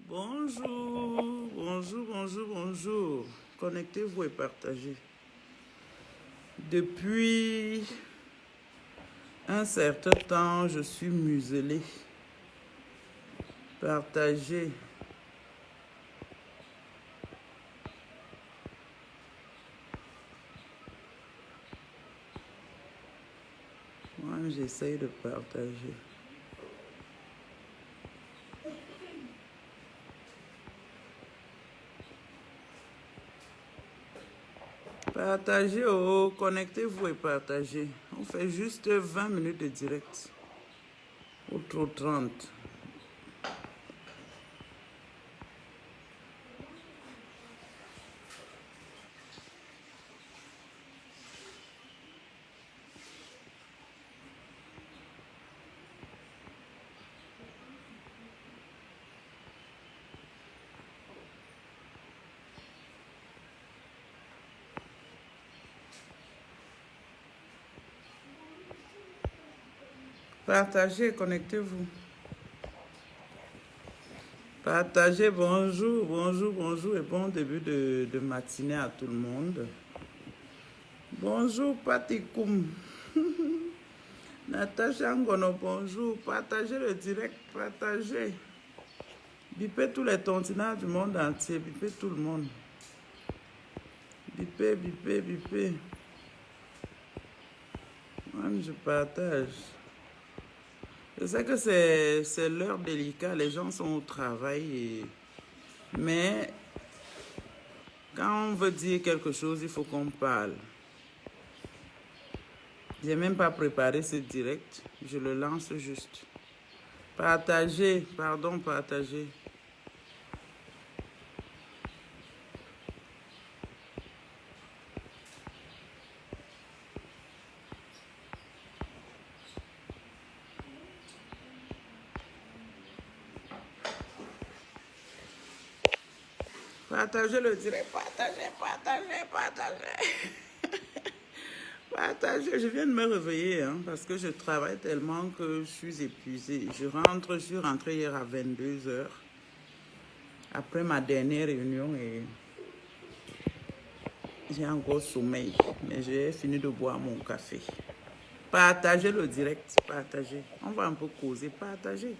Bonjour, bonjour, bonjour, bonjour. Connectez-vous et partagez. Depuis un certain temps, je suis muselée. Partagez. Moi, j'essaye de partager. Partagez, oh, connectez-vous et partagez. On fait juste 20 minutes de direct. Ou trop 30. Partagez, connectez-vous. Partagez, bonjour, bonjour, bonjour et bon début de matinée à tout le monde. Bonjour, Patikoum. Natacha Ngono, bonjour. Partagez le direct, partagez. Bipez tous les continents du monde entier, bipez tout le monde. Bipez, bipez, bipez. Moi, je partage. Je sais que c'est l'heure délicate, les gens sont au travail. Mais quand on veut dire quelque chose, il faut qu'on parle. Je n'ai même pas préparé ce direct, je le lance juste. Partagez, pardon, partagez. Partagez le direct, partagez, partagez, partagez. Partagez, je viens de me réveiller hein, parce que je travaille tellement que je suis épuisée. Je suis rentrée hier à 22 h après ma dernière réunion et j'ai encore sommeil. Mais j'ai fini de boire mon café. Partagez le direct, partagez. On va un peu causer, partagez.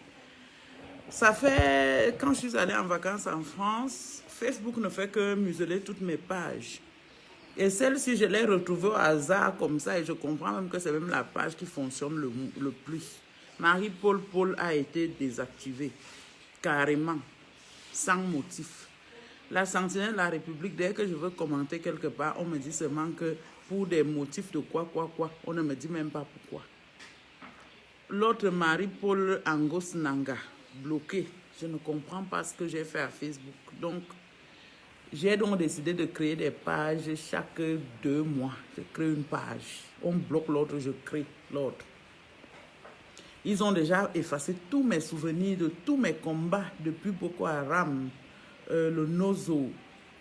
Ça fait, quand je suis allée en vacances en France, Facebook ne fait que museler toutes mes pages. Et celle-ci, je l'ai retrouvée au hasard comme ça et je comprends même que c'est même la page qui fonctionne le plus. Marie-Paul Paul a été désactivée, carrément, sans motif. La Sentinelle de la République, dès que je veux commenter quelque part, on me dit seulement que pour des motifs de quoi, on ne me dit même pas pourquoi. L'autre Marie-Paul Angos Nanga, bloqué. Je ne comprends pas ce que j'ai fait à Facebook. Donc, j'ai donc décidé de créer des pages chaque 2 mois. Je crée une page. On bloque l'autre, je crée l'autre. Ils ont déjà effacé tous mes souvenirs de tous mes combats depuis Boko Haram, le Nozo,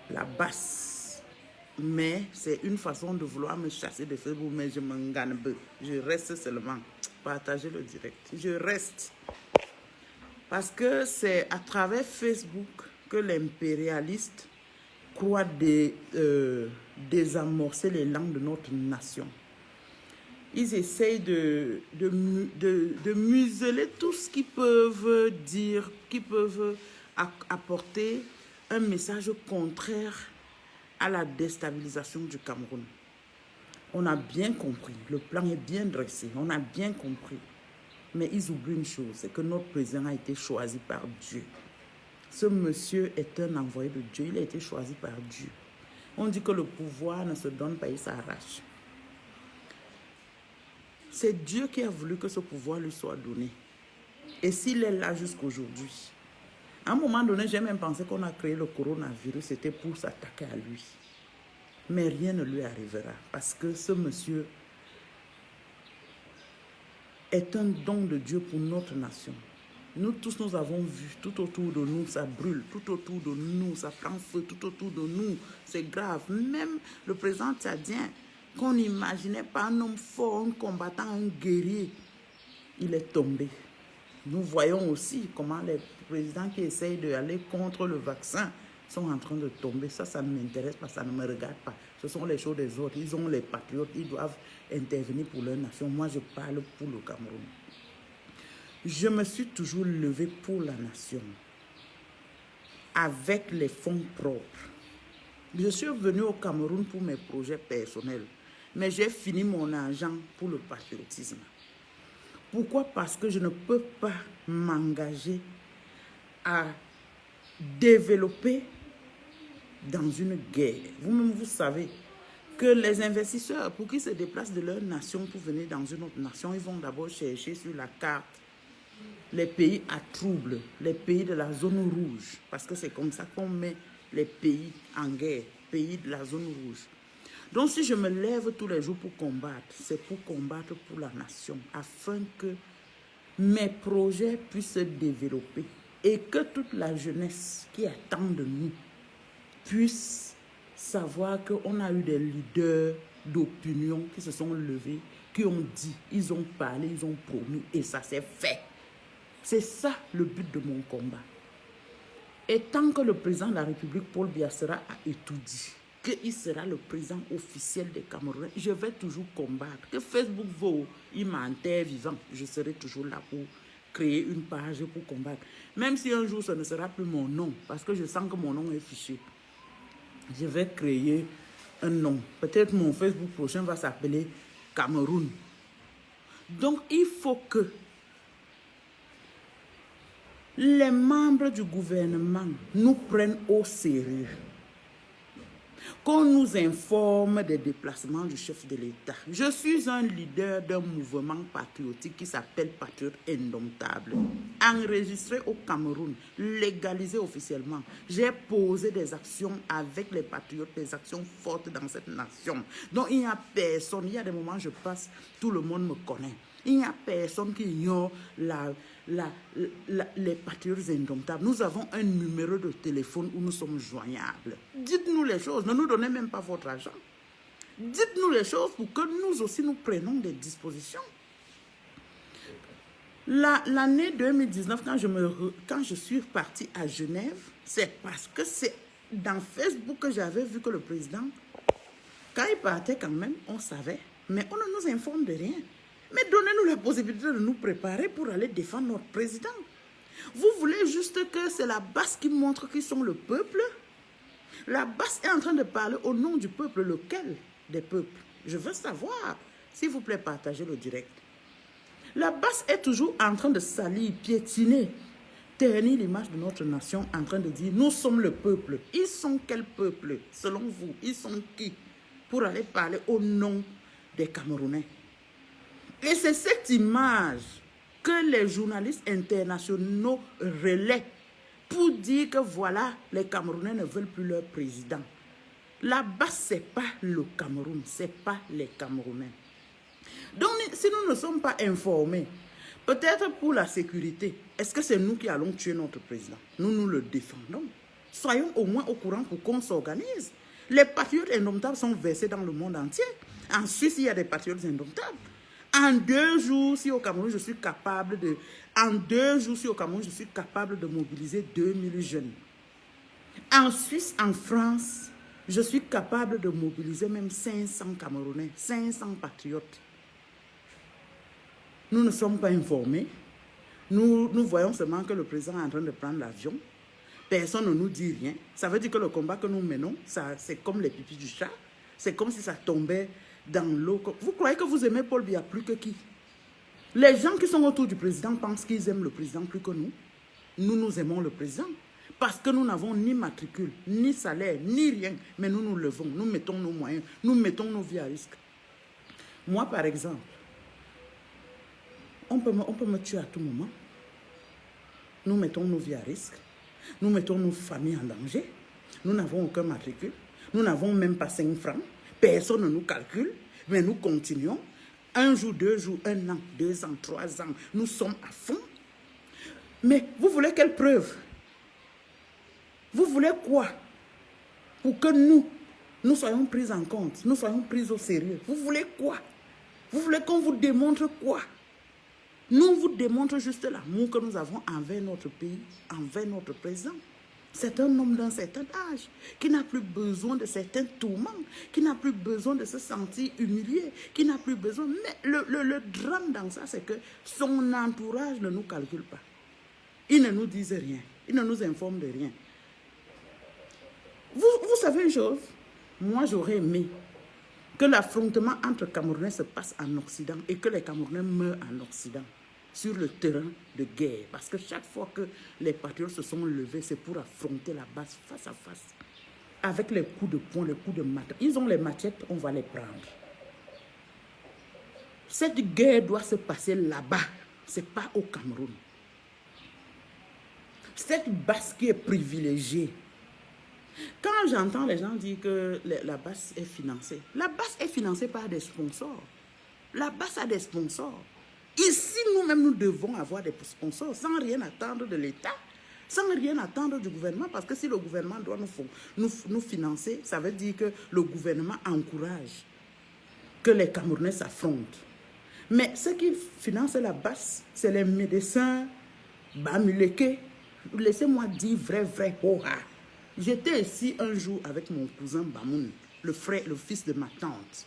la basse. Mais c'est une façon de vouloir me chasser de Facebook, mais je m'en gagne peu. Je reste seulement. Partagez le direct. Je reste. Parce que c'est à travers Facebook que l'impérialiste croit désamorcer les langues de notre nation. Ils essayent de museler tout ce qu'ils peuvent dire, qui peuvent apporter un message contraire à la déstabilisation du Cameroun. On a bien compris, le plan est bien dressé, on a bien compris. Mais ils oublient une chose, c'est que notre président a été choisi par Dieu. Ce monsieur est un envoyé de Dieu, il a été choisi par Dieu. On dit que le pouvoir ne se donne pas, il s'arrache. C'est Dieu qui a voulu que ce pouvoir lui soit donné. Et s'il est là jusqu'aujourd'hui, à un moment donné, j'ai même pensé qu'on a créé le coronavirus, c'était pour s'attaquer à lui. Mais rien ne lui arrivera parce que ce monsieur est un don de Dieu pour notre nation. Nous tous, nous avons vu, tout autour de nous, ça brûle, tout autour de nous, ça prend feu, tout autour de nous, c'est grave. Même le président tchadien, qu'on n'imaginait pas un homme fort, un combattant, un guerrier, il est tombé. Nous voyons aussi comment les présidents qui essayent d'aller contre le vaccin sont en train de tomber. Ça ne m'intéresse pas, ça ne me regarde pas. Ce sont les choses des autres. Ils ont les patriotes, ils doivent intervenir pour leur nation. Moi, je parle pour le Cameroun. Je me suis toujours levée pour la nation, avec les fonds propres. Je suis venue au Cameroun pour mes projets personnels, mais j'ai fini mon argent pour le patriotisme. Pourquoi? Parce que je ne peux pas m'engager à développer dans une guerre. Vous-même, vous savez que les investisseurs, pour qu'ils se déplacent de leur nation pour venir dans une autre nation, ils vont d'abord chercher sur la carte les pays à trouble, les pays de la zone rouge, parce que c'est comme ça qu'on met les pays en guerre, pays de la zone rouge. Donc si je me lève tous les jours pour combattre, c'est pour combattre pour la nation, afin que mes projets puissent se développer et que toute la jeunesse qui attend de nous puisse savoir qu'on a eu des leaders d'opinion qui se sont levés, qui ont dit, ils ont parlé, ils ont promis et ça s'est fait. C'est ça le but de mon combat. Et tant que le président de la République, Paul Biya, sera à Etoudi, qu'il sera le président officiel des Camerounais, je vais toujours combattre. Que Facebook vaut, il m'enterre vivant, je serai toujours là pour créer une page pour combattre. Même si un jour ce ne sera plus mon nom, parce que je sens que mon nom est fiché, je vais créer un nom. Peut-être mon Facebook prochain va s'appeler Cameroun. Donc il faut que les membres du gouvernement nous prennent au sérieux. Qu'on nous informe des déplacements du chef de l'État. Je suis un leader d'un mouvement patriotique qui s'appelle Patriote Indomptable. Enregistré au Cameroun, légalisé officiellement. J'ai posé des actions avec les patriotes, des actions fortes dans cette nation. Donc il n'y a personne, il y a des moments où je passe, tout le monde me connaît. Il n'y a personne qui ignore les patriotes indomptables. Nous avons un numéro de téléphone où nous sommes joignables. Dites-nous les choses. Ne nous donnez même pas votre argent. Dites-nous les choses pour que nous aussi nous prenions des dispositions. L'année 2019, quand je suis partie à Genève, c'est parce que c'est dans Facebook que j'avais vu que le président, quand il partait quand même, on savait, mais on ne nous informe de rien. Mais donnez-nous la possibilité de nous préparer pour aller défendre notre président. Vous voulez juste que c'est la base qui montre qu'ils sont le peuple? La base est en train de parler au nom du peuple. Lequel des peuples? Je veux savoir. S'il vous plaît, partagez le direct. La base est toujours en train de salir, piétiner, ternir l'image de notre nation, en train de dire, nous sommes le peuple. Ils sont quel peuple? Selon vous, ils sont qui? Pour aller parler au nom des Camerounais. Et c'est cette image que les journalistes internationaux relaient pour dire que voilà, les Camerounais ne veulent plus leur président. Là-bas, ce n'est pas le Cameroun, ce n'est pas les Camerounais. Donc, si nous ne sommes pas informés, peut-être pour la sécurité, est-ce que c'est nous qui allons tuer notre président? Nous le défendons. Soyons au moins au courant pour qu'on s'organise. Les patriotes indomptables sont versés dans le monde entier. En Suisse, il y a des patriotes indomptables. En 2 jours, si au Cameroun, je suis capable de... mobiliser 2000 jeunes. En Suisse, en France, je suis capable de mobiliser même 500 Camerounais, 500 patriotes. Nous ne sommes pas informés. Nous voyons seulement que le président est en train de prendre l'avion. Personne ne nous dit rien. Ça veut dire que le combat que nous menons, c'est comme les pipis du chat. C'est comme si ça tombait dans l'eau. Vous croyez que vous aimez Paul Biya plus que qui? Les gens qui sont autour du président pensent qu'ils aiment le président plus que nous. Nous aimons le président parce que nous n'avons ni matricule, ni salaire, ni rien. Mais nous nous levons, nous mettons nos moyens, nous mettons nos vies à risque. Moi, par exemple, on peut me tuer à tout moment. Nous mettons nos vies à risque. Nous mettons nos familles en danger. Nous n'avons aucun matricule. Nous n'avons même pas 5 francs. Personne ne nous calcule, mais nous continuons. 1 jour, 2 jours, 1 an, 2 ans, 3 ans, nous sommes à fond. Mais vous voulez quelle preuve? Vous voulez quoi? Pour que nous soyons pris en compte, nous soyons pris au sérieux. Vous voulez quoi? Vous voulez qu'on vous démontre quoi? Nous vous démontrons juste l'amour que nous avons envers notre pays, envers notre président. C'est un homme d'un certain âge, qui n'a plus besoin de certains tourments, qui n'a plus besoin de se sentir humilié, qui n'a plus besoin... Mais le drame dans ça, c'est que son entourage ne nous calcule pas. Ils ne nous disent rien, ils ne nous informent de rien. Vous savez une chose? Moi, j'aurais aimé que l'affrontement entre Camerounais se passe en Occident et que les Camerounais meurent en Occident, sur le terrain de guerre. Parce que chaque fois que les patriotes se sont levés, c'est pour affronter la base face à face. Avec les coups de poing, les coups de matraque. Ils ont les machettes, on va les prendre. Cette guerre doit se passer là-bas. Ce n'est pas au Cameroun. Cette base qui est privilégiée. Quand j'entends les gens dire que la base est financée, la base est financée par des sponsors. La base a des sponsors. Ici, nous-mêmes, nous devons avoir des sponsors sans rien attendre de l'État, sans rien attendre du gouvernement, parce que si le gouvernement doit nous financer, ça veut dire que le gouvernement encourage que les Camerounais s'affrontent. Mais ce qui finance la base, c'est les médecins Bamuleke. Laissez-moi dire vrai, hoha. J'étais ici un jour avec mon cousin Bamoun, le fils de ma tante.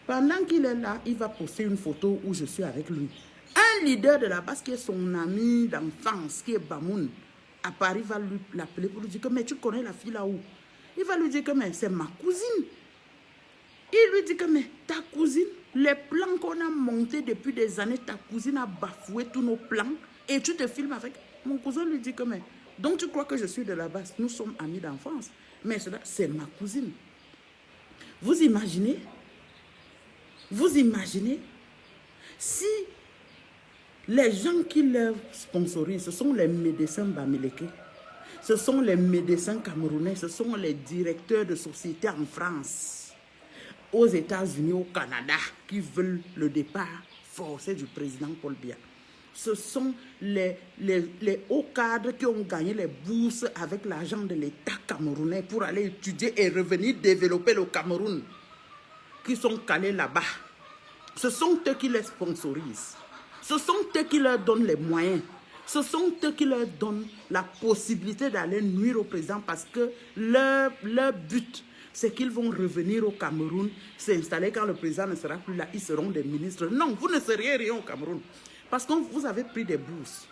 Pendant qu'il est là, il va poster une photo où je suis avec lui. Un leader de la base qui est son ami d'enfance, qui est Bamoun, à Paris, va l'appeler pour lui dire que mais tu connais la fille là-haut. Il va lui dire que mais c'est ma cousine. Il lui dit que mais ta cousine, les plans qu'on a montés depuis des années, ta cousine a bafoué tous nos plans et tu te filmes avec. Mon cousin lui dit que mais donc tu crois que je suis de la base, nous sommes amis d'enfance, mais cela c'est ma cousine. Vous imaginez si les gens qui leur sponsorisent, ce sont les médecins Bamileke, ce sont les médecins camerounais, ce sont les directeurs de sociétés en France, aux États-Unis, au Canada, qui veulent le départ forcé du président Paul Biya. Ce sont les hauts cadres qui ont gagné les bourses avec l'argent de l'État camerounais pour aller étudier et revenir développer le Cameroun, qui sont calés là-bas. Ce sont eux qui les sponsorisent. Ce sont eux qui leur donnent les moyens. Ce sont eux qui leur donnent la possibilité d'aller nuire au président parce que leur but, c'est qu'ils vont revenir au Cameroun, s'installer quand le président ne sera plus là, ils seront des ministres. Non, vous ne serez rien au Cameroun. Parce que vous avez pris des bourses.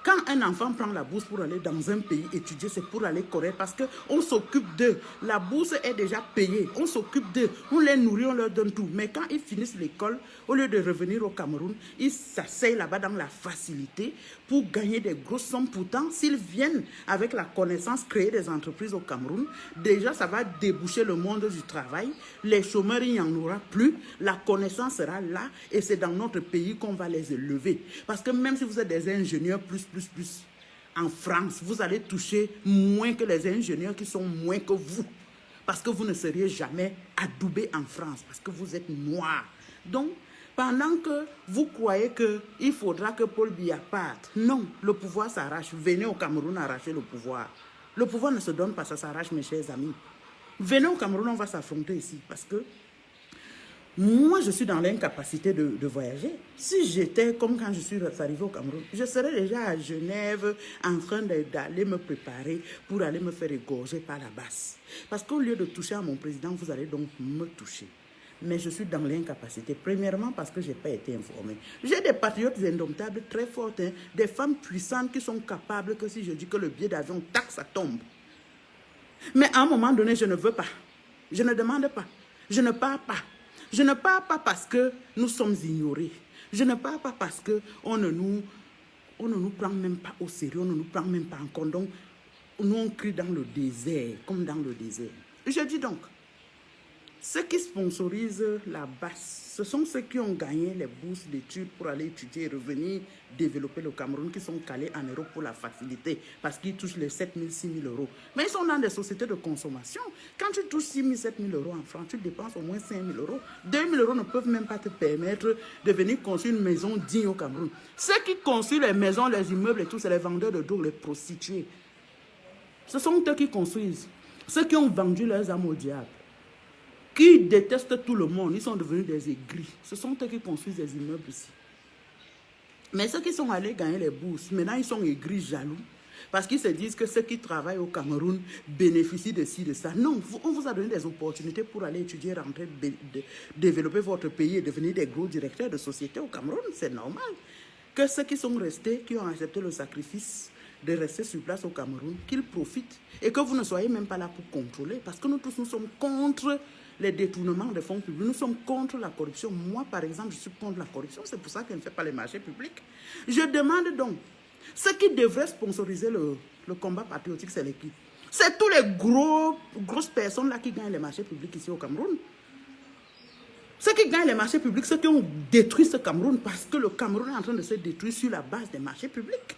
Quand un enfant prend la bourse pour aller dans un pays étudier, c'est pour aller correct parce qu'on s'occupe d'eux. La bourse est déjà payée. On s'occupe d'eux. On les nourrit, on leur donne tout. Mais quand ils finissent l'école, au lieu de revenir au Cameroun, ils s'asseyent là-bas dans la facilité pour gagner des grosses sommes. Pourtant, s'ils viennent avec la connaissance, créer des entreprises au Cameroun, déjà ça va déboucher le monde du travail. Les chômeurs, il n'y en aura plus. La connaissance sera là et c'est dans notre pays qu'on va les élever. Parce que même si vous êtes des ingénieurs plus, en France, vous allez toucher moins que les ingénieurs qui sont moins que vous. Parce que vous ne seriez jamais adoubé en France, parce que vous êtes noir. Donc, pendant que vous croyez qu'il faudra que Paul Biya parte, non, le pouvoir s'arrache. Venez au Cameroun arracher le pouvoir. Le pouvoir ne se donne pas, ça s'arrache, mes chers amis. Venez au Cameroun, on va s'affronter ici, parce que moi, je suis dans l'incapacité de voyager. Si j'étais comme quand je suis arrivé au Cameroun, je serais déjà à Genève en train d'aller me préparer pour aller me faire égorger par la base. Parce qu'au lieu de toucher à mon président, vous allez donc me toucher. Mais je suis dans l'incapacité. Premièrement, parce que je n'ai pas été informé. J'ai des patriotes indomptables très fortes, hein, des femmes puissantes qui sont capables que si je dis que le billet d'avion, tac, ça tombe. Mais à un moment donné, je ne veux pas. Je ne demande pas. Je ne pars pas. Je ne pars pas parce que nous sommes ignorés. Je ne pars pas parce qu'on ne nous prend même pas au sérieux, on ne nous prend même pas en compte. Donc, nous on crie dans le désert, comme dans le désert. Je dis donc, ceux qui sponsorisent la base, ce sont ceux qui ont gagné les bourses d'études pour aller étudier et revenir développer le Cameroun, qui sont calés en euros pour la facilité, parce qu'ils touchent les 7 000, 6 000 euros. Mais ils sont dans des sociétés de consommation. Quand tu touches 6 000, 7 000 euros en France, tu dépenses au moins 5 000 euros. 2 000 euros ne peuvent même pas te permettre de venir construire une maison digne au Cameroun. Ceux qui construisent les maisons, les immeubles et tout, c'est les vendeurs de drogue, les prostituées. Ce sont eux qui construisent. Ceux qui ont vendu leurs âmes au diable, qui détestent tout le monde, ils sont devenus des aigris. Ce sont eux qui construisent des immeubles ici. Mais ceux qui sont allés gagner les bourses, maintenant ils sont aigris, jaloux. Parce qu'ils se disent que ceux qui travaillent au Cameroun bénéficient de ci, de ça. Non, on vous a donné des opportunités pour aller étudier, rentrer, développer votre pays et devenir des gros directeurs de société au Cameroun. C'est normal que ceux qui sont restés, qui ont accepté le sacrifice de rester sur place au Cameroun, qu'ils profitent. Et que vous ne soyez même pas là pour contrôler. Parce que nous tous, nous sommes contre les détournements de fonds publics. Nous sommes contre la corruption. Moi, par exemple, je suis contre la corruption. C'est pour ça que je ne fais pas les marchés publics. Je demande donc, ceux qui devraient sponsoriser le combat patriotique, c'est l'équipe. C'est tous les grosses personnes là qui gagnent les marchés publics ici au Cameroun. Ceux qui gagnent les marchés publics, ceux qui ont détruit ce Cameroun, parce que le Cameroun est en train de se détruire sur la base des marchés publics.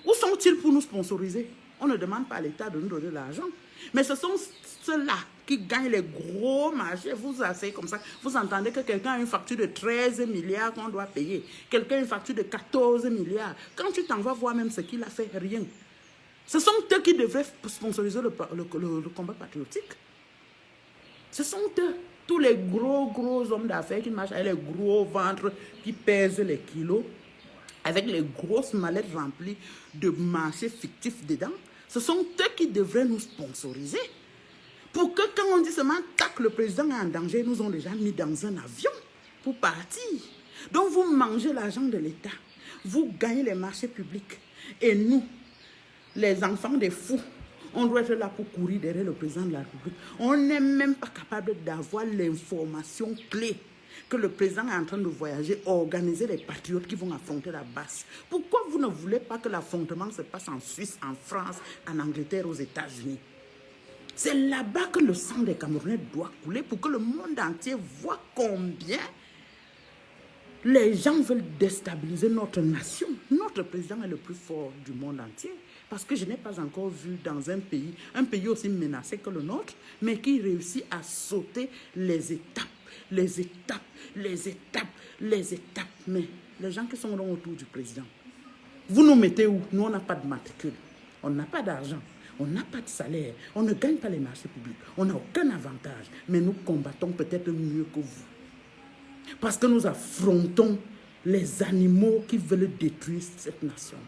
Où sont-ils pour nous sponsoriser? On ne demande pas à l'État de nous donner de l'argent. Mais ce sont ceux-là qui gagnent les gros marchés. Vous asseyez comme ça, vous entendez que quelqu'un a une facture de 13 milliards qu'on doit payer. Quelqu'un a une facture de 14 milliards. Quand tu t'en vas voir même ce qu'il a fait, rien. Ce sont eux qui devraient sponsoriser le combat patriotique. Ce sont eux, tous les gros hommes d'affaires qui marchent avec les gros ventres, qui pèsent les kilos, avec les grosses mallettes remplies de marchés fictifs dedans. Ce sont eux qui devraient nous sponsoriser. Pour que quand on dit seulement tac, le président est en danger, ils nous ont déjà mis dans un avion pour partir. Donc vous mangez l'argent de l'État, vous gagnez les marchés publics. Et nous, les enfants des fous, on doit être là pour courir derrière le président de la République. On n'est même pas capable d'avoir l'information clé que le président est en train de voyager, organiser les patriotes qui vont affronter la base. Pourquoi vous ne voulez pas que l'affrontement se passe en Suisse, en France, en Angleterre, aux États-Unis? C'est là-bas que le sang des Camerounais doit couler pour que le monde entier voit combien les gens veulent déstabiliser notre nation. Notre président est le plus fort du monde entier. Parce que je n'ai pas encore vu dans un pays aussi menacé que le nôtre, mais qui réussit à sauter les étapes. Mais les gens qui sont autour du président, vous nous mettez où? Nous, on n'a pas de matricule, on n'a pas d'argent, on n'a pas de salaire, on ne gagne pas les marchés publics, on n'a aucun avantage, mais nous combattons peut-être mieux que vous. Parce que nous affrontons les animaux qui veulent détruire cette nation.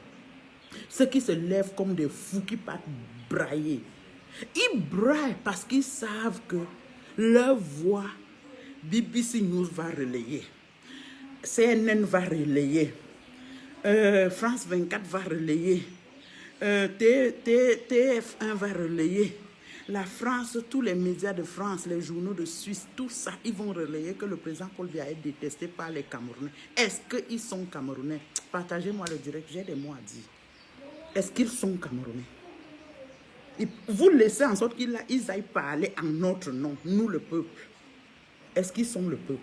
Ceux qui se lèvent comme des fous, qui partent brailler. Ils braillent parce qu'ils savent que leur voix, BBC News va relayer, CNN va relayer, France 24 va relayer, TF1 va relayer, la France, tous les médias de France, les journaux de Suisse, tout ça, ils vont relayer que le président Paul Biya est détesté par les Camerounais. Est-ce qu'ils sont Camerounais? Partagez-moi le direct, j'ai des mots à dire. Est-ce qu'ils sont Camerounais? Vous laissez en sorte qu'ils aillent parler en notre nom, nous le peuple. Est-ce qu'ils sont le peuple?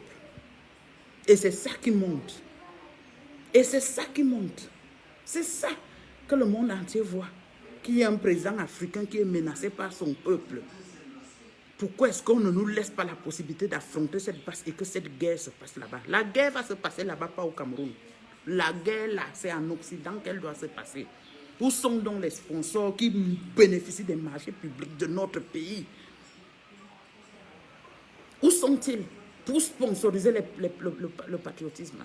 Et c'est ça qui monte. Et c'est ça qui monte. C'est ça que le monde entier voit. Qu'il y a un président africain qui est menacé par son peuple. Pourquoi est-ce qu'on ne nous laisse pas la possibilité d'affronter cette base et que cette guerre se passe là-bas? La guerre va se passer là-bas, pas au Cameroun. La guerre là, c'est en Occident qu'elle doit se passer. Où sont donc les sponsors qui bénéficient des marchés publics de notre pays? Où sont-ils pour sponsoriser le patriotisme?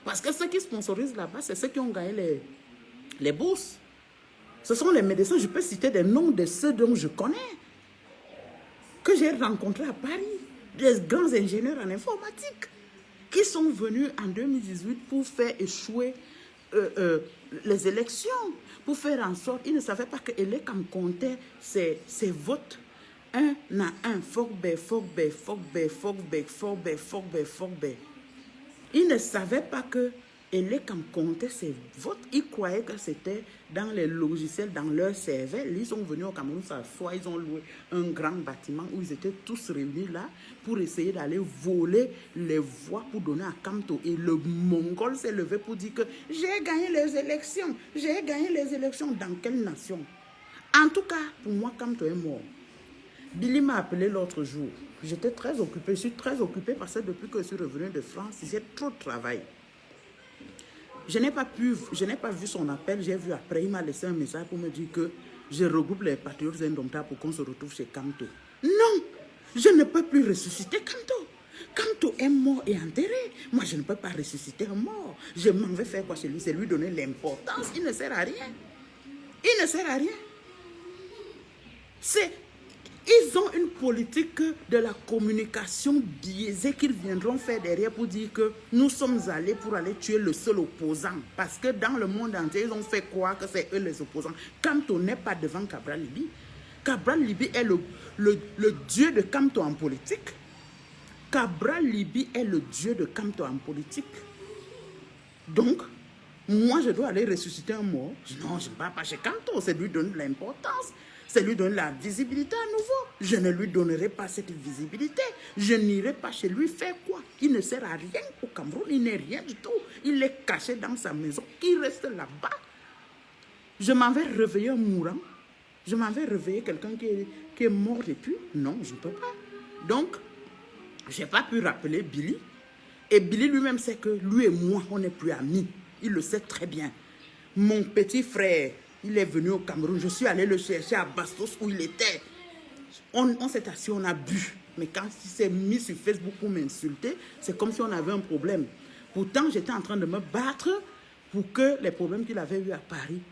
Parce que ceux qui sponsorisent là-bas, c'est ceux qui ont gagné les bourses. Ce sont les médecins, je peux citer des noms de ceux dont je connais, que j'ai rencontrés à Paris, des grands ingénieurs en informatique, qui sont venus en 2018 pour faire échouer les élections, pour faire en sorte, ils ne savaient pas que Elekam comptait ses votes un à un, Fogbe. Ils ne savaient pas que Elekam comptait ses votes. Ils croyaient que c'était dans les logiciels, dans leur cervelle. Ils sont venus au Cameroun s'asseoir, ils ont loué un grand bâtiment où ils étaient tous réunis là pour essayer d'aller voler les voix pour donner à Kamto. Et le Mongol s'est levé pour dire que j'ai gagné les élections. J'ai gagné les élections. Dans quelle nation? En tout cas, pour moi, Kamto est mort. Billy m'a appelé l'autre jour. J'étais très occupée. Je suis très occupée parce que depuis que je suis revenue de France, j'ai trop de travail. Je n'ai pas vu son appel. J'ai vu après, il m'a laissé un message pour me dire que je regroupe les patriotes indomptables pour qu'on se retrouve chez Kamto. Non, je ne peux plus ressusciter Kamto. Quand un mort est enterré, moi je ne peux pas ressusciter un mort. Je m'en vais faire quoi chez lui? C'est lui donner l'importance. Il ne sert à rien. Il ne sert à rien. Ils ont une politique de la communication biaisée qu'ils viendront faire derrière pour dire que nous sommes allés pour aller tuer le seul opposant. Parce que dans le monde entier, ils ont fait croire que c'est eux les opposants. Kamto n'est pas devant Cabral Libi. Cabral Libi est le dieu de Kamto en politique. Cabral Libi est le dieu de Kamto en politique. Donc, moi, je dois aller ressusciter un mort. Non, je ne vais pas chez Kamto. C'est lui donner de l'importance. C'est lui donner la visibilité à nouveau. Je ne lui donnerai pas cette visibilité. Je n'irai pas chez lui faire quoi? Il ne sert à rien au Cameroun. Il n'est rien du tout. Il est caché dans sa maison. Il reste là-bas. Je m'en vais réveiller un mourant. Je m'en vais réveiller quelqu'un qui est mort depuis. Non, je ne peux pas. Donc, je n'ai pas pu rappeler Billy. Et Billy lui-même sait que lui et moi, on n'est plus amis. Il le sait très bien. Mon petit frère, il est venu au Cameroun. Je suis allé le chercher à Bastos où il était. On s'est assis, on a bu. Mais quand il s'est mis sur Facebook pour m'insulter, c'est comme si on avait un problème. Pourtant, j'étais en train de me battre pour que les problèmes qu'il avait eu à Paris.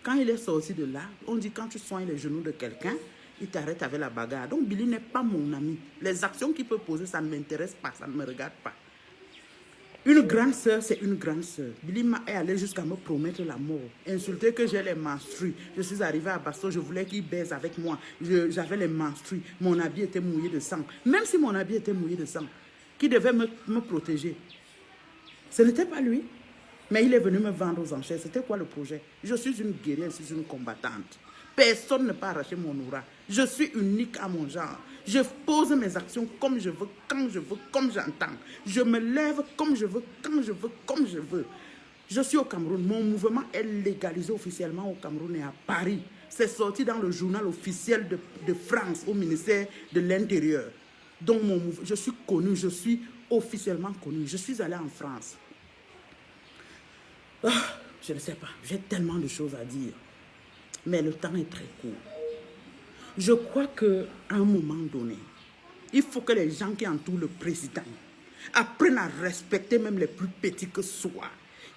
Quand il est sorti de là, on dit quand tu soignes les genoux de quelqu'un, il t'arrête avec la bagarre. Donc Billy n'est pas mon ami. Les actions qu'il peut poser, ça ne m'intéresse pas, ça ne me regarde pas. Une grande sœur, c'est une grande sœur. Billy est allé jusqu'à me promettre la mort. Insulter que j'ai les menstrues. Je suis arrivé à Bastos, je voulais qu'il baise avec moi. J'avais les menstrues. Mon habit était mouillé de sang. Même si mon habit était mouillé de sang, qui devait me protéger. Ce n'était pas lui. Mais il est venu me vendre aux enchères. C'était quoi le projet? Je suis une guerrière, je suis une combattante. Personne ne peut arracher mon aura. Je suis unique à mon genre. Je pose mes actions comme je veux, quand je veux, comme j'entends. Je me lève comme je veux, quand je veux, comme je veux. Je suis au Cameroun. Mon mouvement est légalisé officiellement au Cameroun et à Paris. C'est sorti dans le journal officiel de France, au ministère de l'Intérieur. Donc je suis connu, je suis officiellement connu. Je suis allé en France. Oh, je ne sais pas, j'ai tellement de choses à dire. Mais le temps est très court. Je crois qu'à un moment donné, il faut que les gens qui entourent le président apprennent à respecter même les plus petits que soient.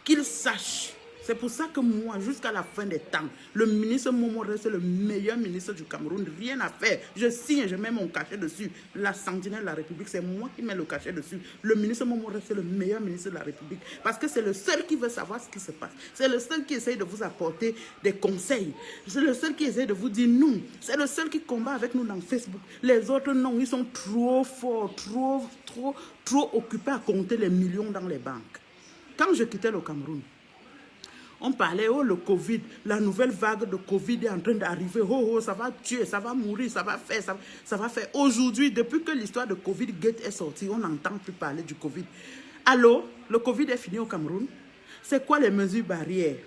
Qu'ils sachent. C'est pour ça que moi, jusqu'à la fin des temps, le ministre Momo reste le meilleur ministre du Cameroun. Rien à faire. Je signe, je mets mon cachet dessus. La sentinelle de la République, c'est moi qui mets le cachet dessus. Le ministre Momo reste le meilleur ministre de la République. Parce que c'est le seul qui veut savoir ce qui se passe. C'est le seul qui essaye de vous apporter des conseils. C'est le seul qui essaye de vous dire non. C'est le seul qui combat avec nous dans Facebook. Les autres, non, ils sont trop forts, trop occupés à compter les millions dans les banques. Quand je quittais le Cameroun, on parlait, oh le Covid, la nouvelle vague de Covid est en train d'arriver, oh ça va tuer, ça va mourir, ça va faire. Aujourd'hui, depuis que l'histoire de Covid Gate est sortie, on n'entend plus parler du Covid. Allô, le Covid est fini au Cameroun? C'est quoi les mesures barrières?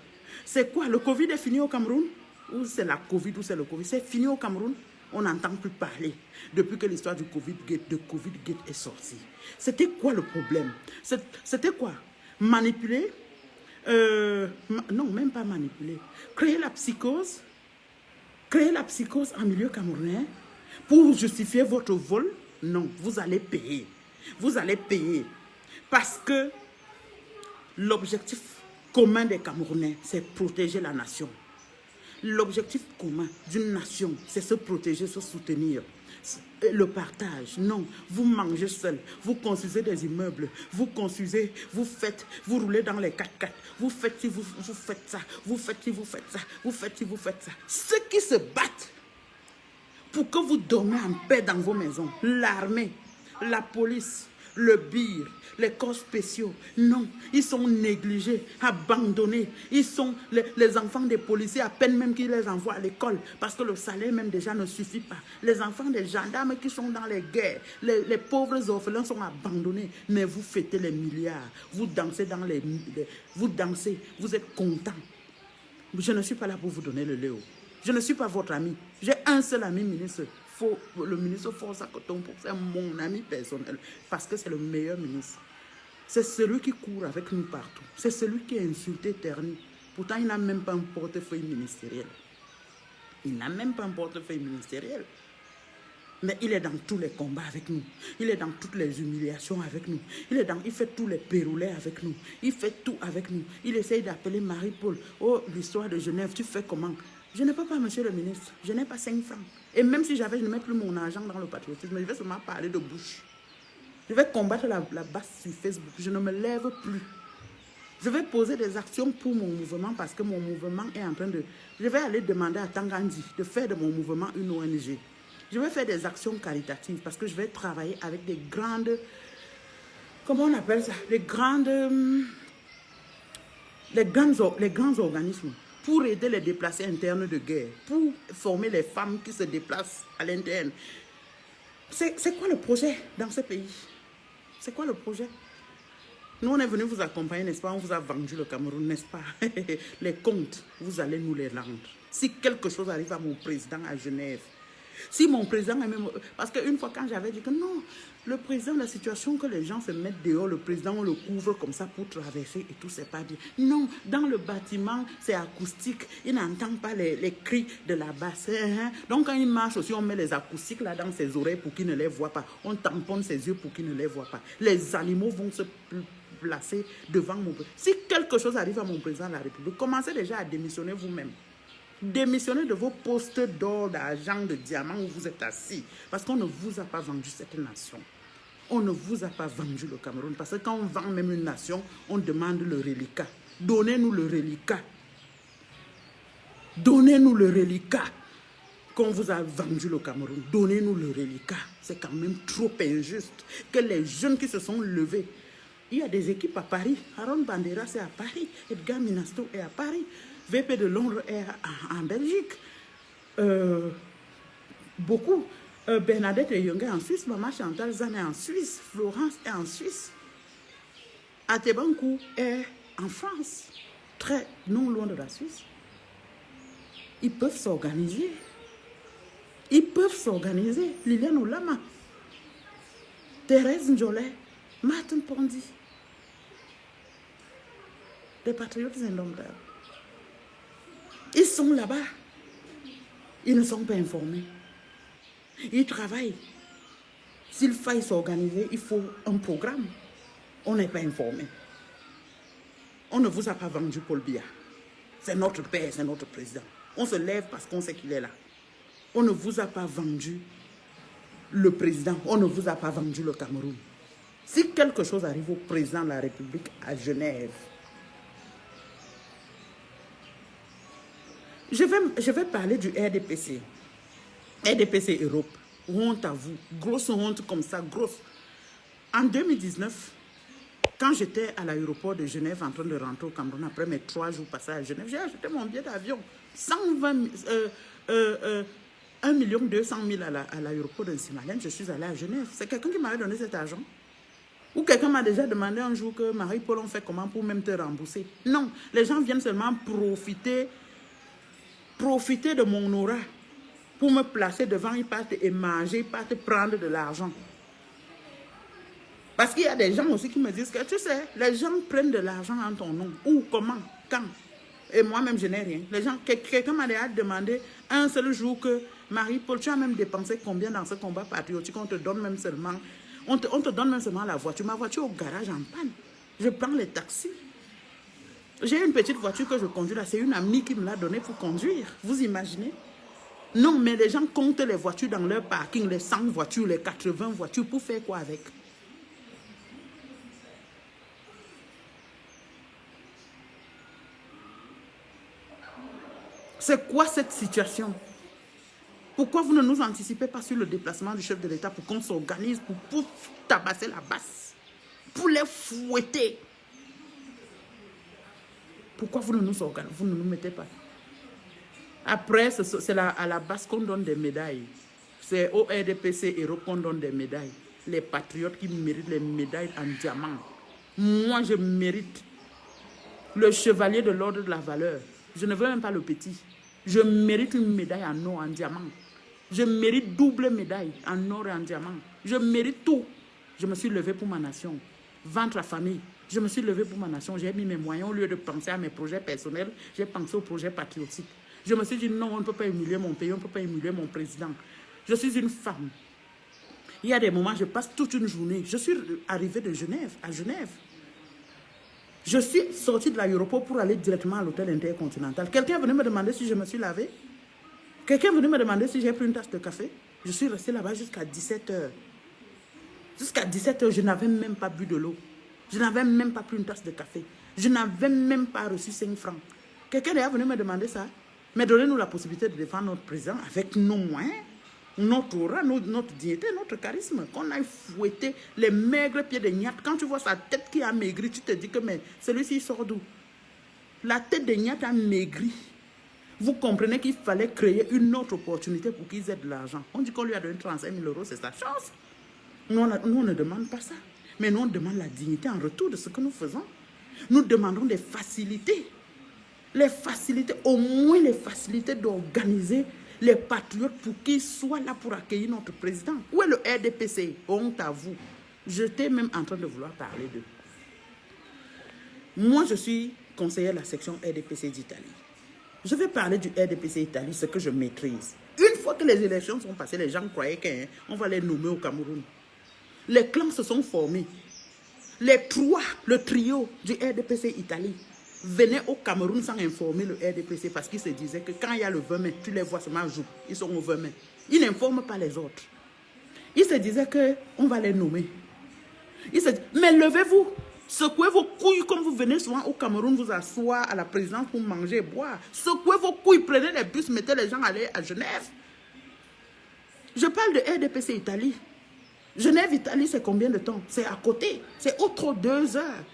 C'est quoi, le Covid est fini au Cameroun? Ou c'est la Covid ou c'est le Covid? C'est fini au Cameroun? On n'entend plus parler depuis que l'histoire du Covid Gate est sortie. C'était quoi le problème? C'était quoi? Manipuler? Non, même pas manipuler. Créer la psychose en milieu camerounais pour justifier votre vol. Non, vous allez payer. Vous allez payer. Parce que l'objectif commun des Camerounais, c'est protéger la nation. L'objectif commun d'une nation, c'est se protéger, se soutenir. Le partage, non, vous mangez seul, vous construisez des immeubles, vous construisez, vous roulez dans les 4x4, vous faites ci, vous faites ça, vous faites ci, vous faites ça, vous faites ci, vous faites ça. Ceux qui se battent pour que vous dormiez en paix dans vos maisons, l'armée, la police, le BIR, les corps spéciaux, non, ils sont négligés, abandonnés. Ils sont les enfants des policiers, à peine même qu'ils les envoient à l'école, parce que le salaire même déjà ne suffit pas. Les enfants des gendarmes qui sont dans les guerres, les pauvres orphelins sont abandonnés, mais vous fêtez les milliards, vous dansez vous dansez, vous êtes contents. Je ne suis pas là pour vous donner le léo. Je ne suis pas votre ami. J'ai un seul ami ministre. Le ministre Forza Kotompo, c'est mon ami personnel, parce que c'est le meilleur ministre. C'est celui qui court avec nous partout. C'est celui qui est insulté, terni. Pourtant, il n'a même pas un portefeuille ministériel. Il n'a même pas un portefeuille ministériel. Mais il est dans tous les combats avec nous. Il est dans toutes les humiliations avec nous. Il fait tous les pérolets avec nous. Il fait tout avec nous. Il essaye d'appeler Marie-Paul. Oh, l'histoire de Genève, tu fais comment? Je ne peux pas, monsieur le ministre. Je n'ai pas 5 francs. Et même si j'avais, je ne mets plus mon argent dans le patriotisme. Je vais seulement parler de bouche. Je vais combattre la basse sur Facebook. Je ne me lève plus. Je vais poser des actions pour mon mouvement parce que mon mouvement est en train de... Je vais aller demander à Tangandi de faire de mon mouvement une ONG. Je vais faire des actions caritatives parce que je vais travailler avec des grandes... Comment on appelle ça? Les grands organismes pour aider les déplacés internes de guerre, pour former les femmes qui se déplacent à l'interne. C'est quoi le projet dans ce pays? C'est quoi le projet? Nous, on est venu vous accompagner, n'est-ce pas? On vous a vendu le Cameroun, n'est-ce pas? Les comptes, vous allez nous les rendre. Si quelque chose arrive à mon président à Genève, si mon président est même... Parce qu'une fois, quand j'avais dit que non, le président, la situation que les gens se mettent dehors, le président, on le couvre comme ça pour traverser et tout, c'est pas bien. Non, dans le bâtiment, c'est acoustique. Il n'entend pas les cris de la basse. Donc, quand il marche aussi, on met les acoustiques là dans ses oreilles pour qu'il ne les voit pas. On tamponne ses yeux pour qu'il ne les voit pas. Les animaux vont se placer devant mon président. Si quelque chose arrive à mon président de la République, commencez déjà à démissionner vous-même. Démissionnez de vos postes d'or, d'argent, de diamants où vous êtes assis. Parce qu'on ne vous a pas vendu cette nation. On ne vous a pas vendu le Cameroun. Parce que quand on vend même une nation, on demande le reliquat. Donnez-nous le reliquat. Donnez-nous le reliquat. Qu'on vous a vendu le Cameroun. Donnez-nous le reliquat. C'est quand même trop injuste que les jeunes qui se sont levés. Il y a des équipes à Paris. Aaron Bandera, c'est à Paris. Edgar Minasto est à Paris. VP de Londres est en Belgique. Beaucoup. Bernadette Young est en Suisse. Maman Chantal Zan est en Suisse. Florence est en Suisse. Atebankou est en France. Très non loin de la Suisse. Ils peuvent s'organiser. Ils peuvent s'organiser. Liliane Olama. Thérèse Ndjolé. Martin Pondy. Des patriotes indomptables. Ils sont là-bas. Ils ne sont pas informés. Ils travaillent. S'il faille s'organiser, il faut un programme. On n'est pas informé. On ne vous a pas vendu Paul Biya. C'est notre père, c'est notre président. On se lève parce qu'on sait qu'il est là. On ne vous a pas vendu le président. On ne vous a pas vendu le Cameroun. Si quelque chose arrive au président de la République à Genève, je vais parler du RDPC. RDPC Europe. Honte à vous. Grosse honte comme ça, grosse. En 2019, quand j'étais à l'aéroport de Genève en train de rentrer au Cameroun, après mes 3 jours passés à Genève, j'ai acheté mon billet d'avion. 1 200 000 à l'aéroport de Simalène, je suis allée à Genève. C'est quelqu'un qui m'avait donné cet argent. Ou quelqu'un m'a déjà demandé un jour que Marie-Paul, on fait comment pour même te rembourser. Non, les gens viennent seulement profiter de mon aura pour me placer devant, ils partent et manger, ils partent prendre de l'argent. Parce qu'il y a des gens aussi qui me disent que, tu sais, les gens prennent de l'argent en ton nom. Où, comment, quand? Et moi-même, je n'ai rien. Les gens, quelqu'un m'a déjà demandé un seul jour que, Marie-Paul, tu as même dépensé combien dans ce combat patriotique? On te donne même seulement, on te donne même seulement la voiture. Ma voiture au garage en panne. Je prends les taxis. J'ai une petite voiture que je conduis là. C'est une amie qui me l'a donnée pour conduire. Vous imaginez? Non, mais les gens comptent les voitures dans leur parking, les 100 voitures, les 80 voitures, pour faire quoi avec? C'est quoi cette situation? Pourquoi vous ne nous anticipez pas sur le déplacement du chef de l'État pour qu'on s'organise pour tabasser la basse, pour les fouetter? Pourquoi vous ne nous organisez, vous ne nous mettez pas? Après, c'est à la base qu'on donne des médailles. C'est au RDPC Europe qu'on donne des médailles. Les patriotes qui méritent les médailles en diamant. Moi, je mérite le chevalier de l'ordre de la valeur. Je ne veux même pas le petit. Je mérite une médaille en or, en diamant. Je mérite double médaille en or et en diamant. Je mérite tout. Je me suis levé pour ma nation. Ventre à famille. Je me suis levé pour ma nation. J'ai mis mes moyens. Au lieu de penser à mes projets personnels, j'ai pensé aux projets patriotiques. Je me suis dit non, on ne peut pas humilier mon pays, on ne peut pas humilier mon président. Je suis une femme. Il y a des moments, je passe toute une journée. Je suis arrivée de Genève, à Genève. Je suis sortie de l'aéroport pour aller directement à l'hôtel intercontinental. Quelqu'un est venu me demander si je me suis lavé. Quelqu'un est venu me demander si j'ai pris une tasse de café. Je suis restée là-bas jusqu'à 17h. Jusqu'à 17h, je n'avais même pas bu de l'eau. Je n'avais même pas pris une tasse de café. Je n'avais même pas reçu 5 francs. Quelqu'un est venu me demander ça. Mais donnez-nous la possibilité de défendre notre président avec nos moyens, notre aura, notre dignité, notre charisme. Qu'on aille fouetter les maigres pieds de Niat. Quand tu vois sa tête qui a maigri, tu te dis que mais celui-ci il sort d'où? La tête de Niat a maigri. Vous comprenez qu'il fallait créer une autre opportunité pour qu'ils aient de l'argent. On dit qu'on lui a donné 35 000 euros, c'est sa chance. Nous, on ne demande pas ça. Mais nous, on demande la dignité en retour de ce que nous faisons. Nous demandons des facilités. Les facilités, au moins les facilités d'organiser les patriotes pour qu'ils soient là pour accueillir notre président. Où est le RDPC? Honte à vous. J'étais même en train de vouloir parler d'eux. Moi, je suis conseillère de la section RDPC d'Italie. Je vais parler du RDPC Italie, ce que je maîtrise. Une fois que les élections sont passées, les gens croyaient qu'on va les nommer au Cameroun. Les clans se sont formés. Les trois, le trio du RDPC Italie, venaient au Cameroun sans informer le RDPC parce qu'ils se disaient que quand il y a le 20 mai, tu les vois seulement jouer. Ils sont au 20 mai. Ils n'informent pas les autres. Ils se disaient qu'on va les nommer. Ils se disaient, mais levez-vous. Secouez vos couilles comme vous venez souvent au Cameroun vous asseoir à la présidence pour manger et boire. Secouez vos couilles, prenez les bus, mettez les gens à aller à Genève. Je parle de RDPC Italie. Genève, Italie, c'est combien de temps? C'est à côté. C'est autre 2 heures.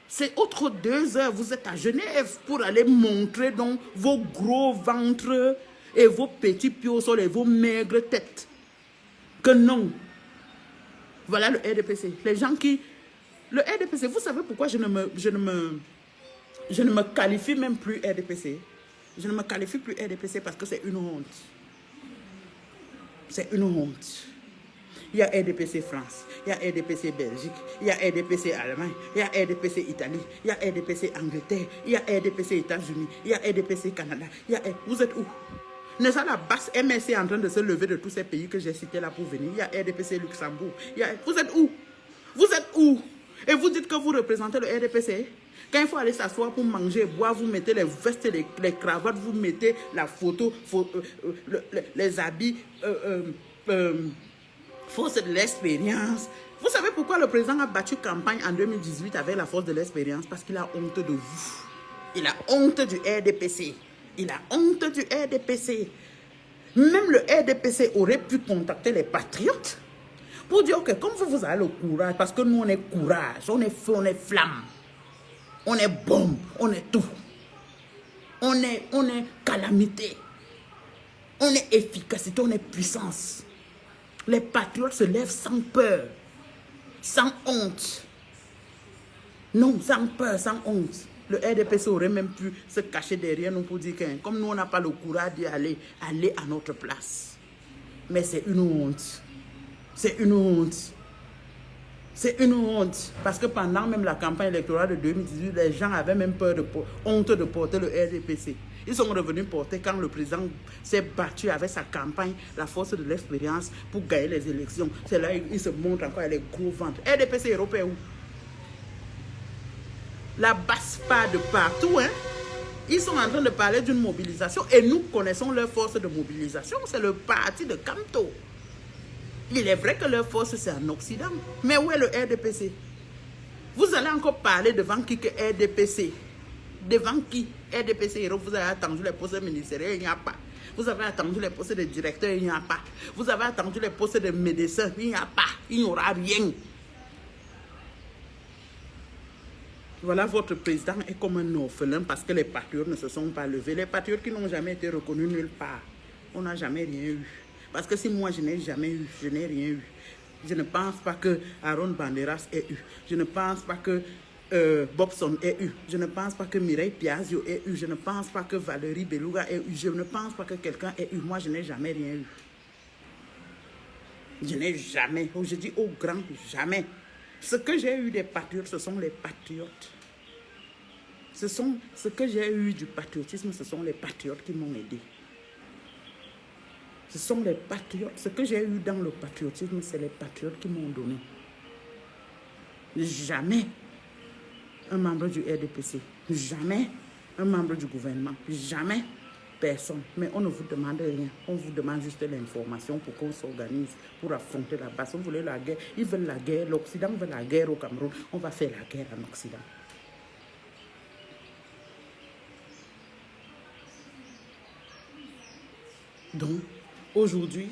C'est autre 2 heures. Vous êtes à Genève pour aller montrer donc vos gros ventres et vos petits piosols et vos maigres têtes. Que non. Voilà le RDPC. Les gens qui... Le RDPC, vous savez pourquoi je ne me qualifie même plus RDPC? Je ne me qualifie plus RDPC parce que c'est une honte. C'est une honte. Il y a RDPC France, il y a RDPC Belgique, il y a RDPC Allemagne, il y a RDPC Italie, il y a RDPC Angleterre, il y a RDPC États-Unis, il y a RDPC Canada. Vous êtes où? N'est-ce pas la basse MSC en train de se lever de tous ces pays que j'ai cités là pour venir? Il y a RDPC Luxembourg. Vous êtes où? Vous êtes où? Et vous dites que vous représentez le RDPC. Quand il faut aller s'asseoir pour manger, boire, vous mettez les vestes, les cravates, vous mettez la photo, les habits, force de l'expérience. Vous savez pourquoi le président a battu campagne en 2018 avec la force de l'expérience? Parce qu'il a honte de vous. Il a honte du RDPC. Il a honte du RDPC. Même le RDPC aurait pu contacter les patriotes pour dire que comme vous avez le courage, parce que nous on est courage, on est feu, on est flamme, on est bombe, on est tout. On est calamité, on est efficacité, on est puissance. Les patriotes se lèvent sans peur, sans honte. Non, sans peur, sans honte. Le RDPC aurait même pu se cacher derrière nous pour dire que comme nous on n'a pas le courage d'y aller à notre place. Mais c'est une honte. C'est une honte. C'est une honte. Parce que pendant même la campagne électorale de 2018, les gens avaient même honte de porter le RDPC. Ils sont revenus porter quand le président s'est battu avec sa campagne, la force de l'expérience pour gagner les élections. C'est là qu'il se montre encore avec les gros ventres. RDPC européen où? La basse part de partout, hein? Ils sont en train de parler d'une mobilisation et nous connaissons leur force de mobilisation. C'est le parti de Camto. Il est vrai que leur force, c'est en Occident. Mais où est le RDPC? Vous allez encore parler devant qui que RDPC? Devant qui? RDPC, vous avez attendu les postes ministériels, il n'y a pas. Vous avez attendu les postes de directeur, il n'y a pas. Vous avez attendu les postes de médecin, il n'y a pas. Il n'y aura rien. Voilà, votre président est comme un orphelin parce que les patriotes ne se sont pas levés. Les patriotes qui n'ont jamais été reconnus nulle part. On n'a jamais rien eu. Parce que si moi je n'ai jamais eu, je n'ai rien eu. Je ne pense pas que Aaron Banderas ait eu. Je ne pense pas que Bobson ait eu. Je ne pense pas que Mireille Piazio ait eu. Je ne pense pas que Valérie Beluga ait eu. Je ne pense pas que quelqu'un ait eu. Moi je n'ai jamais rien eu. Je n'ai jamais. Je dis au grand jamais. Ce que j'ai eu des patriotes, ce sont les patriotes. Ce que j'ai eu du patriotisme, ce sont les patriotes qui m'ont aidé. Ce sont les patriotes. Ce que j'ai eu dans le patriotisme, c'est les patriotes qui m'ont donné. Jamais un membre du RDPC, jamais un membre du gouvernement, jamais personne. Mais on ne vous demande rien. On vous demande juste l'information pour qu'on s'organise, pour affronter la base. On voulait la guerre. Ils veulent la guerre. L'Occident veut la guerre au Cameroun. On va faire la guerre en Occident. Donc, aujourd'hui,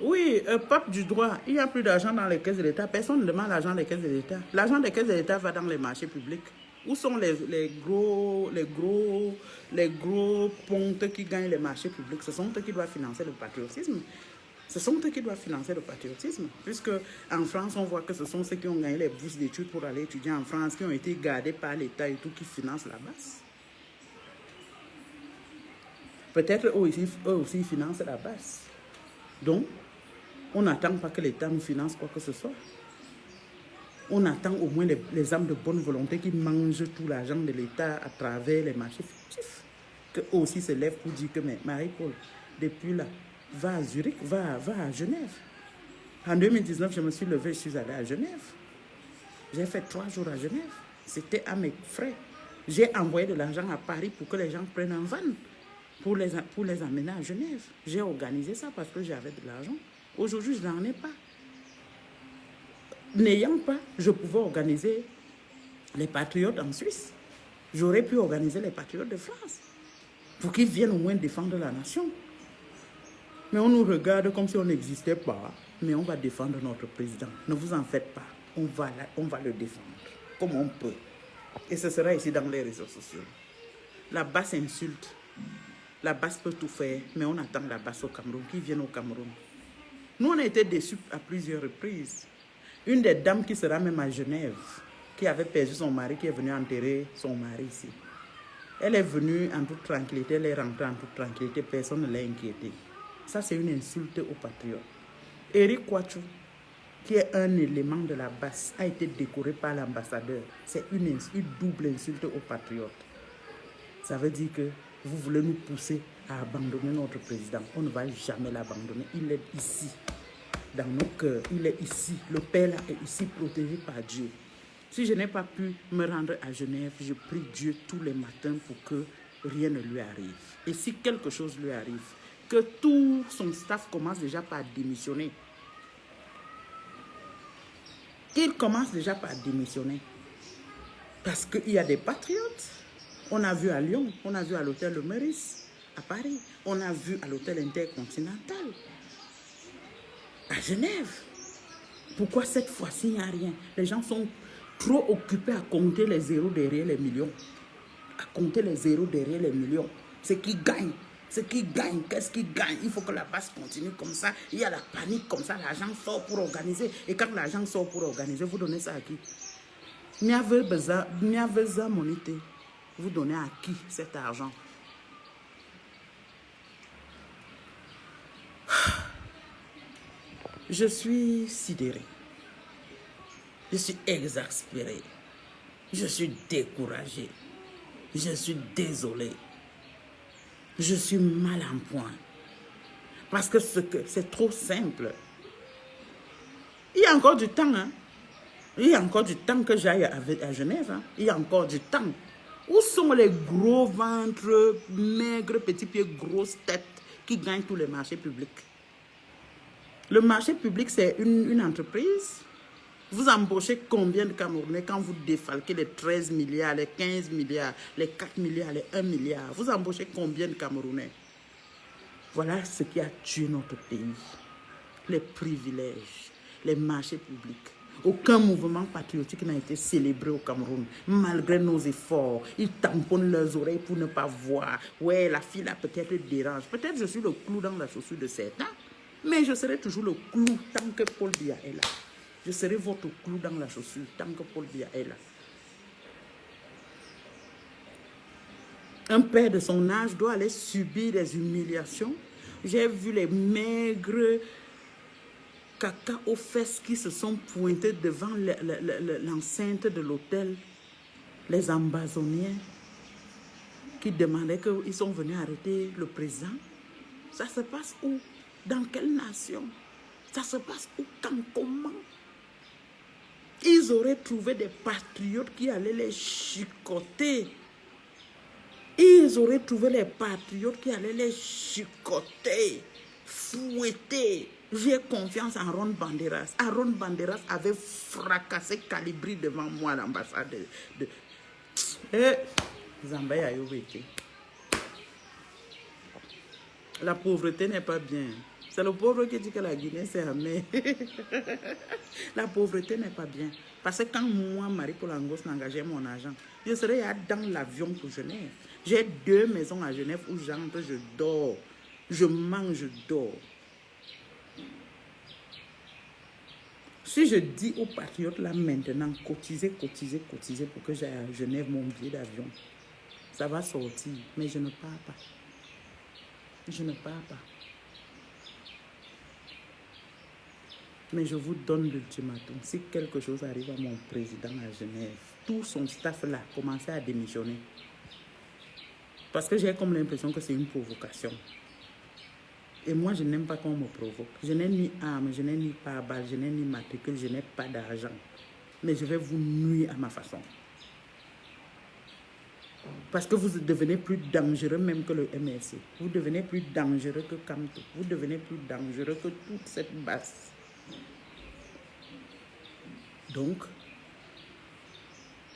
oui, pape du droit, il n'y a plus d'argent dans les caisses de l'État. Personne ne demande l'argent des caisses de l'État. L'argent des caisses de l'État va dans les marchés publics. Où sont les gros pontes qui gagnent les marchés publics? Ce sont eux qui doivent financer le patriotisme. Ce sont eux qui doivent financer le patriotisme. Puisque en France, on voit que ce sont ceux qui ont gagné les bourses d'études pour aller étudier en France, qui ont été gardés par l'État et tout, qui financent la base. Peut-être eux aussi ils financent la base. Donc, on n'attend pas que l'État nous finance quoi que ce soit. On attend au moins les âmes de bonne volonté qui mangent tout l'argent de l'État à travers les marchés fictifs. Qu'eux aussi se lèvent pour dire que, mais Marie-Paul, depuis là, va à Zurich, va à Genève. En 2019, je me suis levée, je suis allée à Genève. J'ai fait 3 jours à Genève. C'était à mes frais. J'ai envoyé de l'argent à Paris pour que les gens prennent un van pour les amener à Genève. J'ai organisé ça parce que j'avais de l'argent. Aujourd'hui, je n'en ai pas. N'ayant pas, je pouvais organiser les patriotes en Suisse. J'aurais pu organiser les patriotes de France pour qu'ils viennent au moins défendre la nation. Mais on nous regarde comme si on n'existait pas. Mais on va défendre notre président. Ne vous en faites pas. On va le défendre comme on peut. Et ce sera ici dans les réseaux sociaux. La basse insulte. La basse peut tout faire, mais on attend la basse au Cameroun, qui viennent au Cameroun. Nous, on a été déçus à plusieurs reprises. Une des dames qui sera même à Genève, qui avait perdu son mari, qui est venue enterrer son mari ici. Elle est venue en toute tranquillité, elle est rentrée en toute tranquillité, personne ne l'a inquiétée. Ça, c'est une insulte aux patriotes. Eric Kouachou, qui est un élément de la base, a été décoré par l'ambassadeur. C'est une double insulte aux patriotes. Ça veut dire que vous voulez nous pousser à abandonner notre président. On ne va jamais l'abandonner. Il est ici, dans nos cœurs. Il est ici. Le Père là est ici, protégé par Dieu. Si je n'ai pas pu me rendre à Genève, je prie Dieu tous les matins pour que rien ne lui arrive. Et si quelque chose lui arrive, que tout son staff commence déjà par démissionner. Qu'il commence déjà par démissionner. Parce qu'il y a des patriotes. On a vu à Lyon, on a vu à l'hôtel Le Meurice, à Paris, on a vu à l'hôtel Intercontinental, à Genève. Pourquoi cette fois-ci, il n'y a rien? Les gens sont trop occupés à compter les zéros derrière les millions. À compter les zéros derrière les millions. Ce qui gagne, qu'est-ce qui gagne? Il faut que la base continue comme ça. Il y a la panique comme ça, l'argent sort pour organiser. Et quand l'argent sort pour organiser, vous donnez ça à qui? Miaveza monité. Vous donnez à qui cet argent? Je suis sidéré. Je suis exaspéré. Je suis découragé. Je suis désolé. Je suis mal en point. Parce que c'est trop simple. Il y a encore du temps. Hein? Il y a encore du temps que j'aille à Genève. Hein? Il y a encore du temps. Où sont les gros ventres, maigres, petits pieds, grosses têtes qui gagnent tous les marchés publics? Le marché public, c'est une entreprise. Vous embauchez combien de Camerounais quand vous défalquez les 13 milliards, les 15 milliards, les 4 milliards, les 1 milliard? Vous embauchez combien de Camerounais? Voilà ce qui a tué notre pays. Les privilèges, les marchés publics. Aucun mouvement patriotique n'a été célébré au Cameroun, malgré nos efforts. Ils tamponnent leurs oreilles pour ne pas voir. Ouais, la fille là peut-être dérange. Peut-être je suis le clou dans la chaussure de certains, mais je serai toujours le clou tant que Paul Biya est là. Je serai votre clou dans la chaussure tant que Paul Biya est là. Un père de son âge doit aller subir des humiliations. J'ai vu les maigres caca aux fesses qui se sont pointés devant l'enceinte de l'hôtel, les ambazoniens qui demandaient qu'ils sont venus arrêter le président. Ça se passe où? Dans quelle nation? Ça se passe où, quand, comment? Ils auraient trouvé des patriotes qui allaient les chicoter. Ils auraient trouvé les patriotes qui allaient les chicoter, fouetter. J'ai confiance en Aaron Banderas. Aaron Banderas avait fracassé Calibri devant moi à l'ambassade de... Zambaya Yobeke. La pauvreté n'est pas bien. C'est le pauvre qui dit que la Guinée c'est amer. La pauvreté n'est pas bien. Parce que quand moi, Marie Polangos, n'engageais mon argent, je serais dans l'avion pour Genève. J'ai 2 maisons à Genève où j'entre, je dors. Je mange, je dors. Si je dis aux patriotes là maintenant, cotisez pour que j'aille à Genève mon billet d'avion, ça va sortir. Mais je ne pars pas. Je ne pars pas. Mais je vous donne l'ultimatum. Si quelque chose arrive à mon président à Genève, tout son staff là commence à démissionner. Parce que j'ai comme l'impression que c'est une provocation. Et moi, je n'aime pas qu'on me provoque. Je n'ai ni arme, je n'ai ni pare-balles, je n'ai ni matricule, je n'ai pas d'argent. Mais je vais vous nuire à ma façon. Parce que vous devenez plus dangereux même que le MRC. Vous devenez plus dangereux que Kamto. Vous devenez plus dangereux que toute cette base. Donc,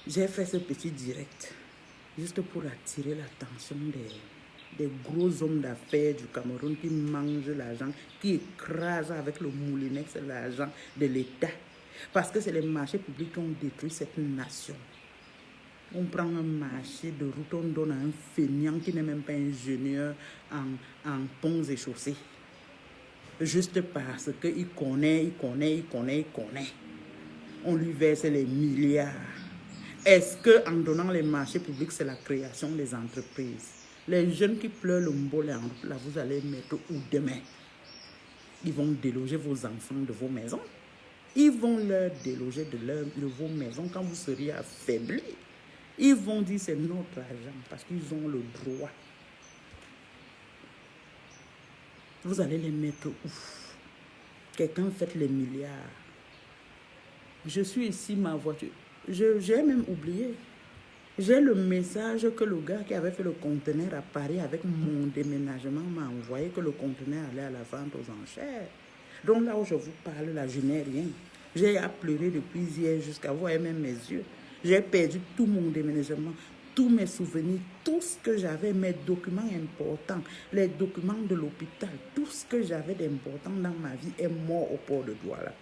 j'ai fait ce petit direct juste pour attirer l'attention des gros hommes d'affaires du Cameroun qui mangent l'argent, qui écrasent avec le moulinex l'argent de l'État. Parce que c'est les marchés publics qui ont détruit cette nation. On prend un marché de route, on donne à un feignant qui n'est même pas ingénieur en ponts et chaussées. Juste parce qu'il connaît. On lui verse les milliards. Est-ce qu'en donnant les marchés publics, c'est la création des entreprises? Les jeunes qui pleurent le mbol, là, vous allez mettre où demain? Ils vont déloger vos enfants de vos maisons. Ils vont leur déloger de vos maisons quand vous seriez affaiblis. Ils vont dire c'est notre argent parce qu'ils ont le droit. Vous allez les mettre où? Quelqu'un fait les milliards. Je suis ici, ma voiture. J'ai même oublié. J'ai le message que le gars qui avait fait le conteneur à Paris avec mon déménagement m'a envoyé, que le conteneur allait à la vente aux enchères. Donc là où je vous parle, là, je n'ai rien. J'ai à pleurer depuis hier jusqu'à voir même mes yeux. J'ai perdu tout mon déménagement, tous mes souvenirs, tout ce que j'avais, mes documents importants, les documents de l'hôpital, tout ce que j'avais d'important dans ma vie est mort au port de Douala.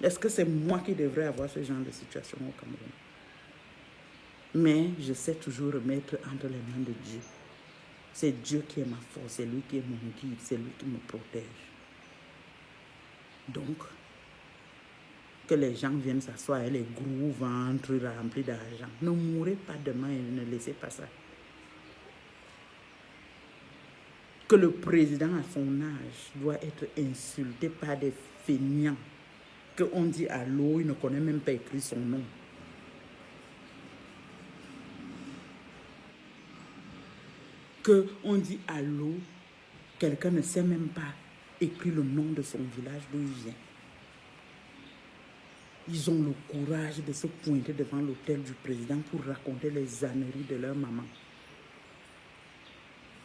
Est-ce que c'est moi qui devrais avoir ce genre de situation au Cameroun? Mais je sais toujours remettre entre les mains de Dieu. C'est Dieu qui est ma force, c'est lui qui est mon guide, c'est lui qui me protège. Donc, que les gens viennent s'asseoir et les gros ventres remplis d'argent. Ne mourrez pas demain et ne laissez pas ça. Que le président à son âge doit être insulté par des feignants. Qu'on dit allô, il ne connaît même pas écrit son nom. Qu'on dit allô, quelqu'un ne sait même pas écrire le nom de son village d'où il vient. Ils ont le courage de se pointer devant l'hôtel du président pour raconter les âneries de leur maman.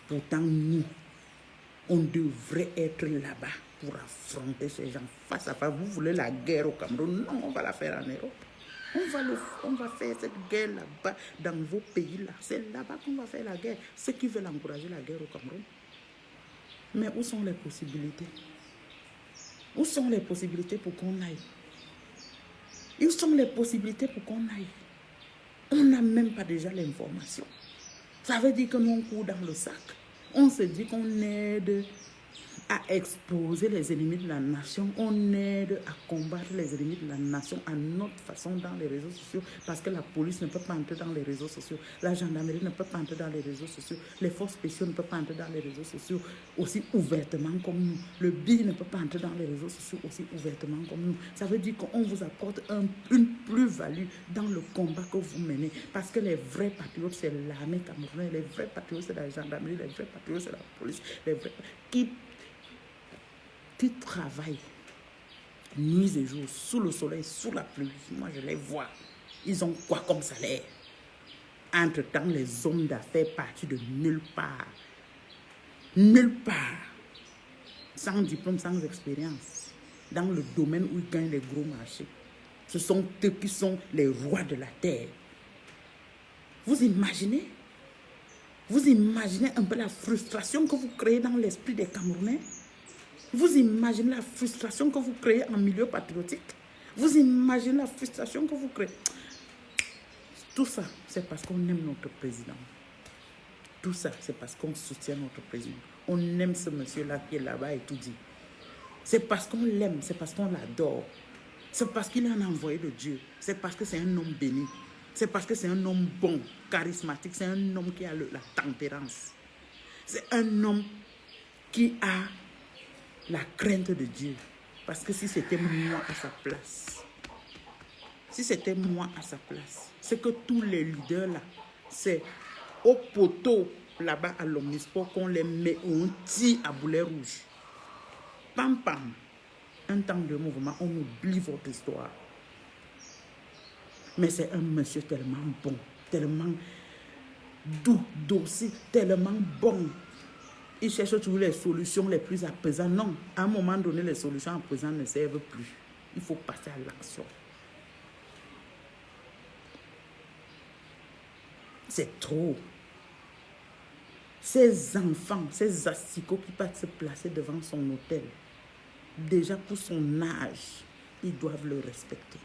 Pourtant, nous, on devrait être là-bas pour affronter ces gens face à face. Vous voulez la guerre au Cameroun? Non, on va la faire en Europe. On va faire cette guerre là-bas, dans vos pays-là. C'est là-bas qu'on va faire la guerre. Ceux qui veulent encourager la guerre au Cameroun. Mais où sont les possibilités? Où sont les possibilités pour qu'on aille? Où sont les possibilités pour qu'on aille? On n'a même pas déjà l'information. Ça veut dire que nous, on court dans le sac. On se dit qu'on aide à exposer les ennemis de la nation, on aide à combattre les ennemis de la nation à notre façon dans les réseaux sociaux, parce que la police ne peut pas entrer dans les réseaux sociaux, la gendarmerie ne peut pas entrer dans les réseaux sociaux, les forces spéciales ne peuvent pas entrer dans les réseaux sociaux aussi ouvertement comme nous, le BI ne peut pas entrer dans les réseaux sociaux aussi ouvertement comme nous. Ça veut dire qu'on vous apporte une plus-value dans le combat que vous menez, parce que les vrais patriotes, c'est l'armée camerounaise, les vrais patriotes, c'est la gendarmerie, les vrais patriotes, c'est la police, les vrais qui travaillent nuit et jour, sous le soleil, sous la pluie. Moi, je les vois. Ils ont quoi comme salaire? Entre-temps, les hommes d'affaires partis de nulle part. Nulle part. Sans diplôme, sans expérience. Dans le domaine où ils gagnent les gros marchés. Ce sont eux qui sont les rois de la terre. Vous imaginez? Vous imaginez un peu la frustration que vous créez dans l'esprit des Camerounais? Vous imaginez la frustration que vous créez en milieu patriotique? Vous imaginez la frustration que vous créez? Tout ça, c'est parce qu'on aime notre président. Tout ça, c'est parce qu'on soutient notre président. On aime ce monsieur-là qui est là-bas et tout dit. C'est parce qu'on l'aime, c'est parce qu'on l'adore. C'est parce qu'il est un envoyé de Dieu. C'est parce que c'est un homme béni. C'est parce que c'est un homme bon, charismatique. C'est un homme qui a la tempérance. C'est un homme qui a la crainte de Dieu. Parce que si c'était moi à sa place, c'est que tous les leaders là, c'est au poteau là-bas à l'Omnisport qu'on les met, on tire à boulet rouge. Pam pam. Un temps de mouvement, on oublie votre histoire. Mais c'est un monsieur tellement bon, tellement doux, docile, tellement bon. Il cherche toujours les solutions les plus apaisantes. Non, à un moment donné, les solutions apaisantes ne servent plus. Il faut passer à l'action. C'est trop. Ces enfants, ces asticots qui partent se placer devant son hôtel, déjà pour son âge, ils doivent le respecter.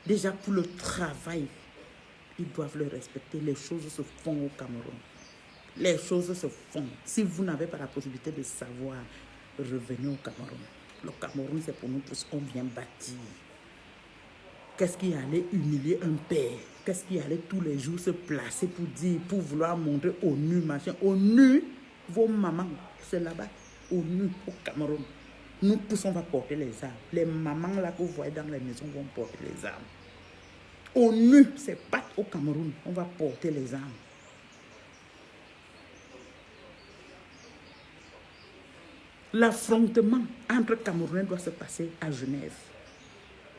Déjà pour le travail, ils doivent le respecter. Les choses se font au Cameroun. Les choses se font. Si vous n'avez pas la possibilité de savoir, revenez au Cameroun. Le Cameroun, c'est pour nous tous qu'on vient bâtir. Qu'est-ce qui allait humilier un père? Qu'est-ce qui allait tous les jours se placer pour dire, pour vouloir montrer au nu, machin? Au nu, vos mamans, c'est là-bas, au nu, au Cameroun. Nous tous, on va porter les armes. Les mamans là que vous voyez dans les maisons vont porter les armes. Au nu, c'est pas au Cameroun, on va porter les armes. L'affrontement entre Camerounais doit se passer à Genève.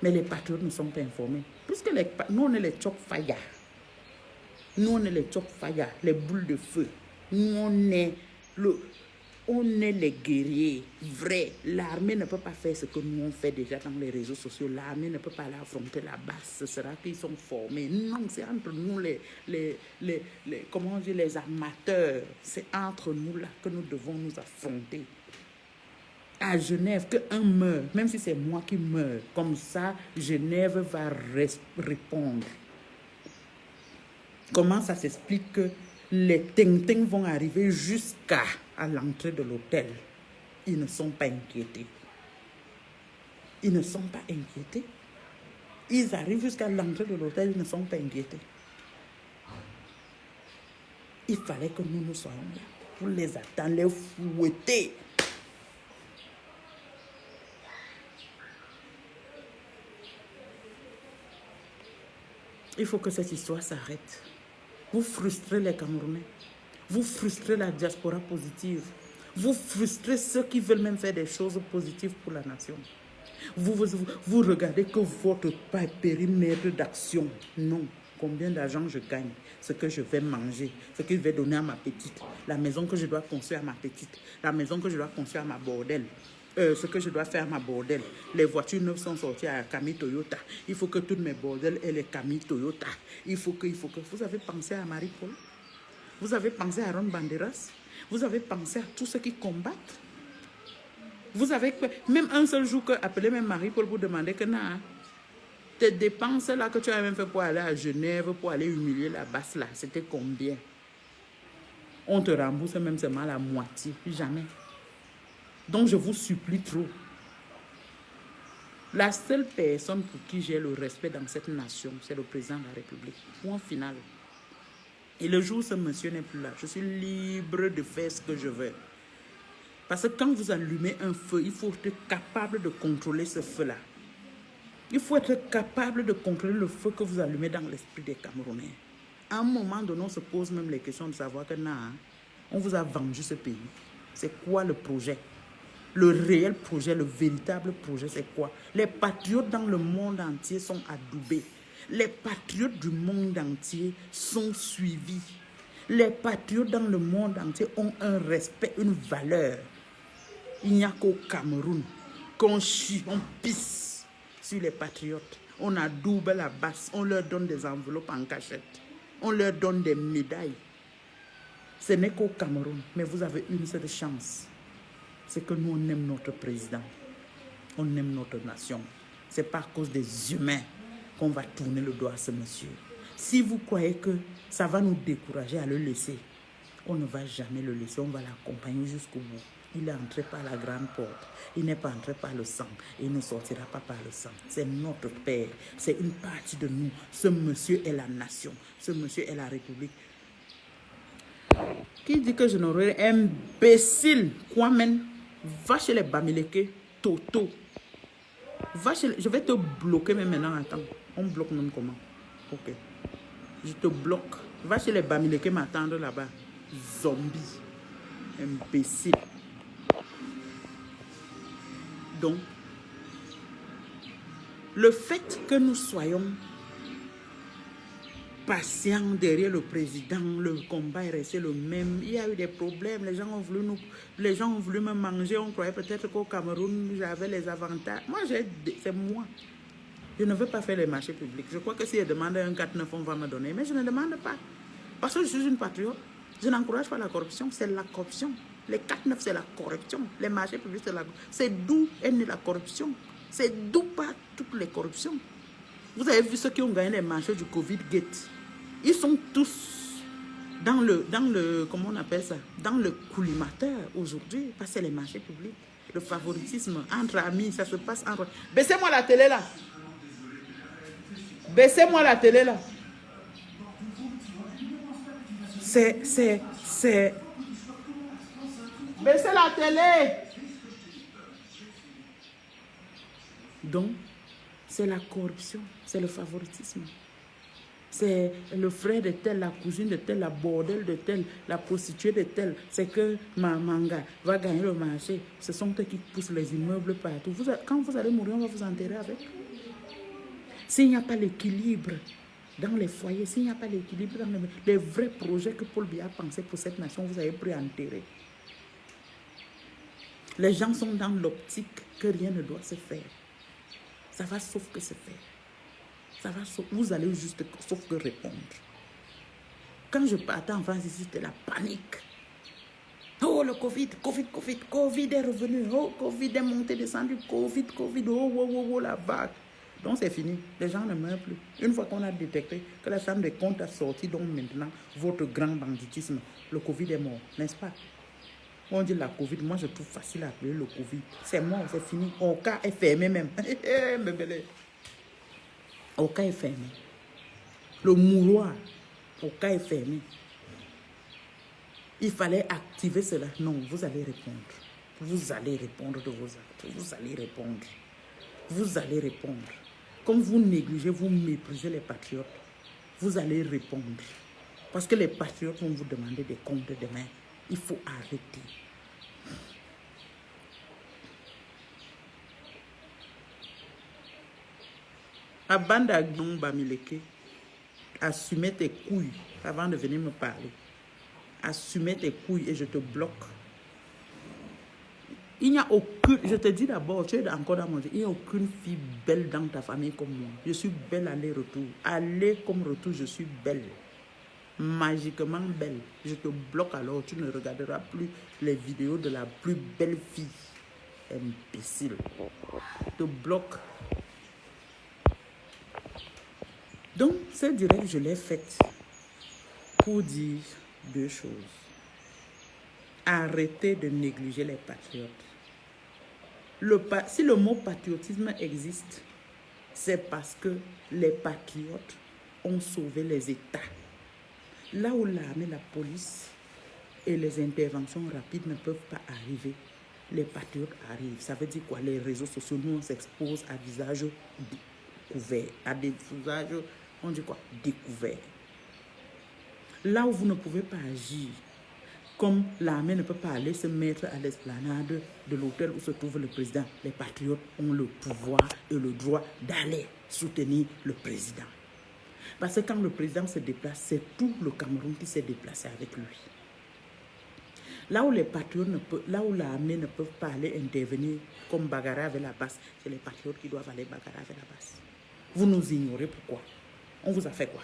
Mais les patriotes ne sont pas informés. Puisque nous, on est les Tchok-Faya. Nous, on est les Tchok-Faya, les boules de feu. Nous, on est les guerriers vrais. L'armée ne peut pas faire ce que nous, on fait déjà dans les réseaux sociaux. L'armée ne peut pas aller affronter la base. Ce sera qu'ils sont formés. Non, c'est entre nous, comment on dit, les amateurs. C'est entre nous là que nous devons nous affronter. À Genève, qu'un meurt, même si c'est moi qui meurs, comme ça, Genève va répondre. Comment ça s'explique que les ting-ting vont arriver jusqu'à l'entrée de l'hôtel? Ils ne sont pas inquiétés. Ils ne sont pas inquiétés. Ils arrivent jusqu'à l'entrée de l'hôtel, ils ne sont pas inquiétés. Il fallait que nous soyons là pour les attendre, les fouetter. Il faut que cette histoire s'arrête. Vous frustrez les Camerounais. Vous frustrez la diaspora positive. Vous frustrez ceux qui veulent même faire des choses positives pour la nation. Vous regardez que votre périmètre d'action. Non. Combien d'argent je gagne, ce que je vais manger, ce que je vais donner à ma petite, la maison que je dois construire à ma petite, la maison que je dois construire à ma bordel. Ce que je dois faire à ma bordel. Les voitures neuves sont sorties à Camille Toyota. Il faut que toutes mes bordels aient les Camille Toyota. Il faut que. Vous avez pensé à Marie-Paul? Vous avez pensé à Ron Banderas? Vous avez pensé à tous ceux qui combattent? Vous avez même un seul jour appelé même Marie-Paul pour demander que non, tes dépenses là que tu as même fait pour aller à Genève, pour aller humilier la basse là, c'était combien? On te rembourse même seulement la moitié. Jamais. Donc, je vous supplie trop. La seule personne pour qui j'ai le respect dans cette nation, c'est le président de la République. Point final. Et le jour où ce monsieur n'est plus là, je suis libre de faire ce que je veux. Parce que quand vous allumez un feu, il faut être capable de contrôler ce feu-là. Il faut être capable de contrôler le feu que vous allumez dans l'esprit des Camerounais. À un moment donné, on se pose même les questions de savoir que on vous a vendu ce pays. C'est quoi le projet? Le réel projet, le véritable projet, c'est quoi? Les patriotes dans le monde entier sont adoubés. Les patriotes du monde entier sont suivis. Les patriotes dans le monde entier ont un respect, une valeur. Il n'y a qu'au Cameroun qu'on chie, on pisse sur les patriotes. On adoube la basse, on leur donne des enveloppes en cachette. On leur donne des médailles. Ce n'est qu'au Cameroun, mais vous avez une seule chance. C'est que nous, on aime notre président. On aime notre nation. Ce n'est pas à cause des humains qu'on va tourner le doigt à ce monsieur. Si vous croyez que ça va nous décourager à le laisser, on ne va jamais le laisser. On va l'accompagner jusqu'au bout. Il est entré par la grande porte. Il n'est pas entré par le sang. Il ne sortira pas par le sang. C'est notre père. C'est une partie de nous. Ce monsieur est la nation. Ce monsieur est la République. Qui dit que je n'aurais imbécile? Quoi même? Va chez les Bamileke, Toto. Va chez les... Je vais te bloquer même maintenant. Attends. On bloque même comment? Ok. Je te bloque. Va chez les Bamileke m'attendre là-bas. Zombie. Imbécile. Donc, le fait que nous soyons patients derrière le président, le combat est resté le même. Il y a eu des problèmes, les gens ont voulu me manger, on croyait peut-être qu'au Cameroun, j'avais les avantages. Moi, c'est moi. Je ne veux pas faire les marchés publics. Je crois que si je demande un 4-9, on va me donner. Mais je ne demande pas. Parce que je suis une patriote. Je n'encourage pas la corruption, c'est la corruption. Les 4-9, c'est la corruption. Les marchés publics, c'est la corruption. C'est d'où est née la corruption. C'est d'où part toutes les corruptions. Vous avez vu ceux qui ont gagné les marchés du Covid-Gate. Ils sont tous dans le, comment on appelle ça? Dans le collimateur aujourd'hui. Parce que c'est les marchés publics. Le favoritisme entre amis, ça se passe entre... Baissez-moi la télé là. Baissez-moi la télé là. C'est... Baissez la télé. Donc, c'est la corruption, c'est le favoritisme. C'est le frère de tel, la cousine de tel, la bordel de tel, la prostituée de tel. C'est que Manga va gagner le marché. Ce sont eux qui poussent les immeubles partout. Quand vous allez mourir, on va vous enterrer avec. S'il n'y a pas l'équilibre dans les foyers, s'il n'y a pas l'équilibre dans les vrais projets que Paul Biya a pensé pour cette nation, vous avez pris à enterrer. Les gens sont dans l'optique que rien ne doit se faire. Ça va sauf que se faire. Ça va sauf, vous allez juste sauf que répondre. Quand je partais en France, ici, c'était la panique. Oh, le Covid est revenu. Oh, Covid est monté, descendu. Covid, oh, la vague. Donc, c'est fini. Les gens ne meurent plus. Une fois qu'on a détecté que la chambre des comptes a sorti, donc maintenant, votre grand banditisme, le Covid est mort, n'est-ce pas? On dit la Covid, moi je trouve facile à appeler le Covid. C'est mort, c'est fini. Oka est fermé même. Oka est fermé. Le mouroir, Oka est fermé. Il fallait activer cela. Non, vous allez répondre. Vous allez répondre de vos actes. Vous allez répondre. Vous allez répondre. Comme vous négligez, vous méprisez les patriotes, vous allez répondre. Parce que les patriotes vont vous demander des comptes demain. Il faut arrêter. Abanda Gnon Bamileke, assumez tes couilles avant de venir me parler. Assumez tes couilles et je te bloque. Il n'y a aucune, je te dis d'abord, tu es encore dans mon Dieu, il n'y a aucune fille belle dans ta famille comme moi. Je suis belle aller-retour. Aller comme retour, je suis belle. Magiquement belle. Je te bloque alors, tu ne regarderas plus les vidéos de la plus belle fille. Imbécile. Je te bloque. Donc, ce direct, je l'ai fait pour dire deux choses. Arrêtez de négliger les patriotes. Si le mot patriotisme existe, c'est parce que les patriotes ont sauvé les États. Là où l'armée, la police et les interventions rapides ne peuvent pas arriver, les patriotes arrivent. Ça veut dire quoi? Les réseaux sociaux, nous, on s'expose à visage découvert. À des visages, on dit quoi? Découvert. Là où vous ne pouvez pas agir, comme l'armée ne peut pas aller se mettre à l'esplanade de l'hôtel où se trouve le président, les patriotes ont le pouvoir et le droit d'aller soutenir le président. Parce que quand le président se déplace, c'est tout le Cameroun qui s'est déplacé avec lui. Là où les patriotes là où l'armée ne peut pas aller intervenir comme bagarrer avec la base, c'est les patriotes qui doivent aller bagarrer avec la base. Vous nous ignorez pourquoi? On vous a fait quoi?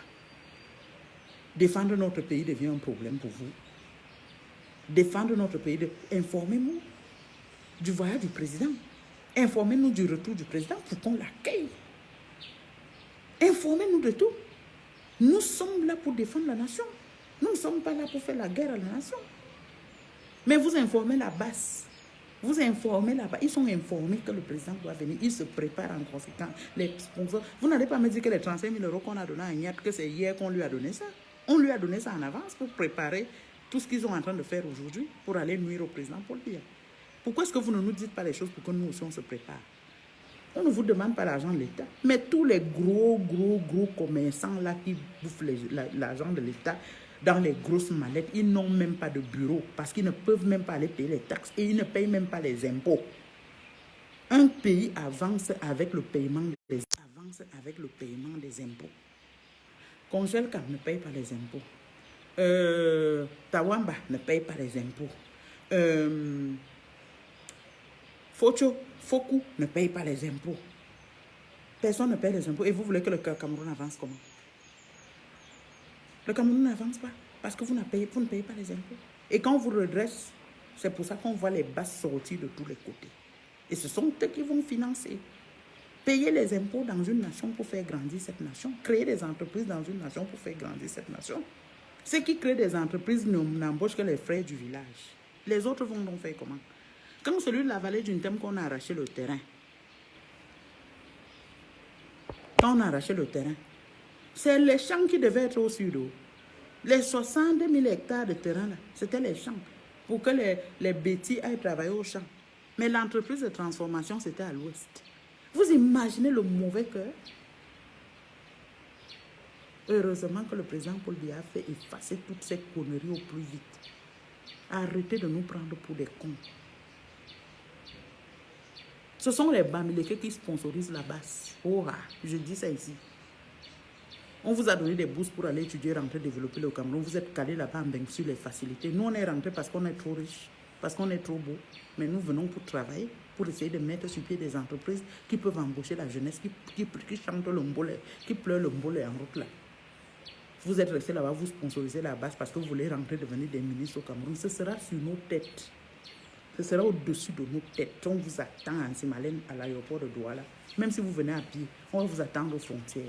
Défendre notre pays devient un problème pour vous. Défendre notre pays, informez-nous du voyage du président. Informez-nous du retour du président pour qu'on l'accueille. Informez-nous de tout. Nous sommes là pour défendre la nation. Nous ne sommes pas là pour faire la guerre à la nation. Mais vous informez la base. Vous informez là-bas. Ils sont informés que le président doit venir. Ils se préparent en conséquence. Les sponsors. Vous n'allez pas me dire que les 35 000 € qu'on a donné à Agnat, que c'est hier qu'on lui a donné ça. On lui a donné ça en avance pour préparer tout ce qu'ils sont en train de faire aujourd'hui pour aller nuire au président Paul Biya. Pourquoi est-ce que vous ne nous dites pas les choses pour que nous aussi on se prépare? On ne vous demande pas l'argent de l'État. Mais tous les gros commerçants là qui bouffent l'argent de l'État dans les grosses mallettes, ils n'ont même pas de bureau parce qu'ils ne peuvent même pas aller payer les taxes et ils ne payent même pas les impôts. Un pays avance avec le paiement des impôts. Congelcam ne paye pas les impôts. Tawamba ne paye pas les impôts. Foku ne paye pas les impôts. Personne ne paye les impôts. Et vous voulez que le Cameroun avance comment? Le Cameroun n'avance pas parce que vous ne payez pas les impôts. Et quand on vous redresse, c'est pour ça qu'on voit les basses sortir de tous les côtés. Et ce sont eux qui vont financer. Payer les impôts dans une nation pour faire grandir cette nation. Créer des entreprises dans une nation pour faire grandir cette nation. Ceux qui créent des entreprises n'embauchent que les frères du village. Les autres vont donc faire comment? Quand celui de la vallée d'une thème qu'on a arraché le terrain. Quand on a arraché le terrain, c'est les champs qui devaient être au sud. Les 62 000 hectares de terrain, là, c'était les champs. Pour que les bêtis aillent travailler au champ. Mais l'entreprise de transformation, c'était à l'ouest. Vous imaginez le mauvais cœur? Heureusement que le président Paul Biya a fait effacer toutes ces conneries au plus vite. Arrêtez de nous prendre pour des cons. Ce sont les Bamileke qui sponsorisent la base. Oh, je dis ça ici. On vous a donné des bourses pour aller étudier, rentrer, développer le Cameroun. Vous êtes calés là-bas sur les facilités. Nous, on est rentrés parce qu'on est trop riches, parce qu'on est trop beau. Mais nous venons pour travailler, pour essayer de mettre sur pied des entreprises qui peuvent embaucher la jeunesse, qui chantent le mbolé, qui pleurent le mbolé en route là. Vous êtes restés là-bas, vous sponsorisez la base parce que vous voulez rentrer, devenir des ministres au Cameroun. Ce sera sur nos têtes. Ce sera au-dessus de nos têtes. On vous attend en Simalène à l'aéroport de Douala. Même si vous venez à pied, on va vous attendre aux frontières.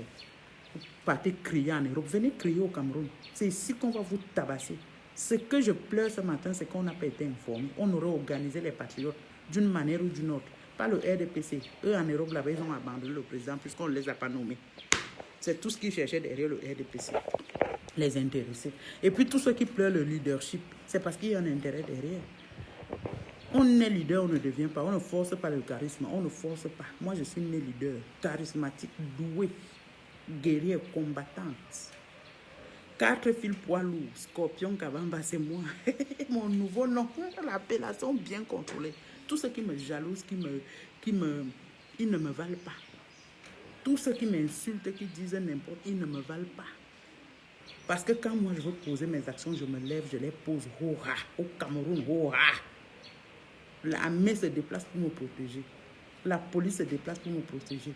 Vous partez crier en Europe. Venez crier au Cameroun. C'est ici qu'on va vous tabasser. Ce que je pleure ce matin, c'est qu'on n'a pas été informé. On aurait organisé les patriotes d'une manière ou d'une autre. Pas le RDPC. Eux, en Europe, là-bas, ils ont abandonné le président puisqu'on ne les a pas nommés. C'est tout ce qu'ils cherchaient derrière le RDPC. Les intéressés. Et puis, tous ceux qui pleurent le leadership, c'est parce qu'il y a un intérêt derrière. On est leader, on ne devient pas. On ne force pas le charisme. On ne force pas. Moi, je suis né leader, charismatique, doué, guerrier, combattante. 4 fils poids lourds, Scorpion Kabamba, c'est moi. Mon nouveau nom, l'appellation bien contrôlée. Tous ceux qui me jalousent, ils ne me valent pas. Tous ceux qui m'insultent, qui disent n'importe, ils ne me valent pas. Parce que quand moi je veux poser mes actions, je me lève, je les pose au Cameroun, l'armée se déplace pour me protéger. La police se déplace pour me protéger.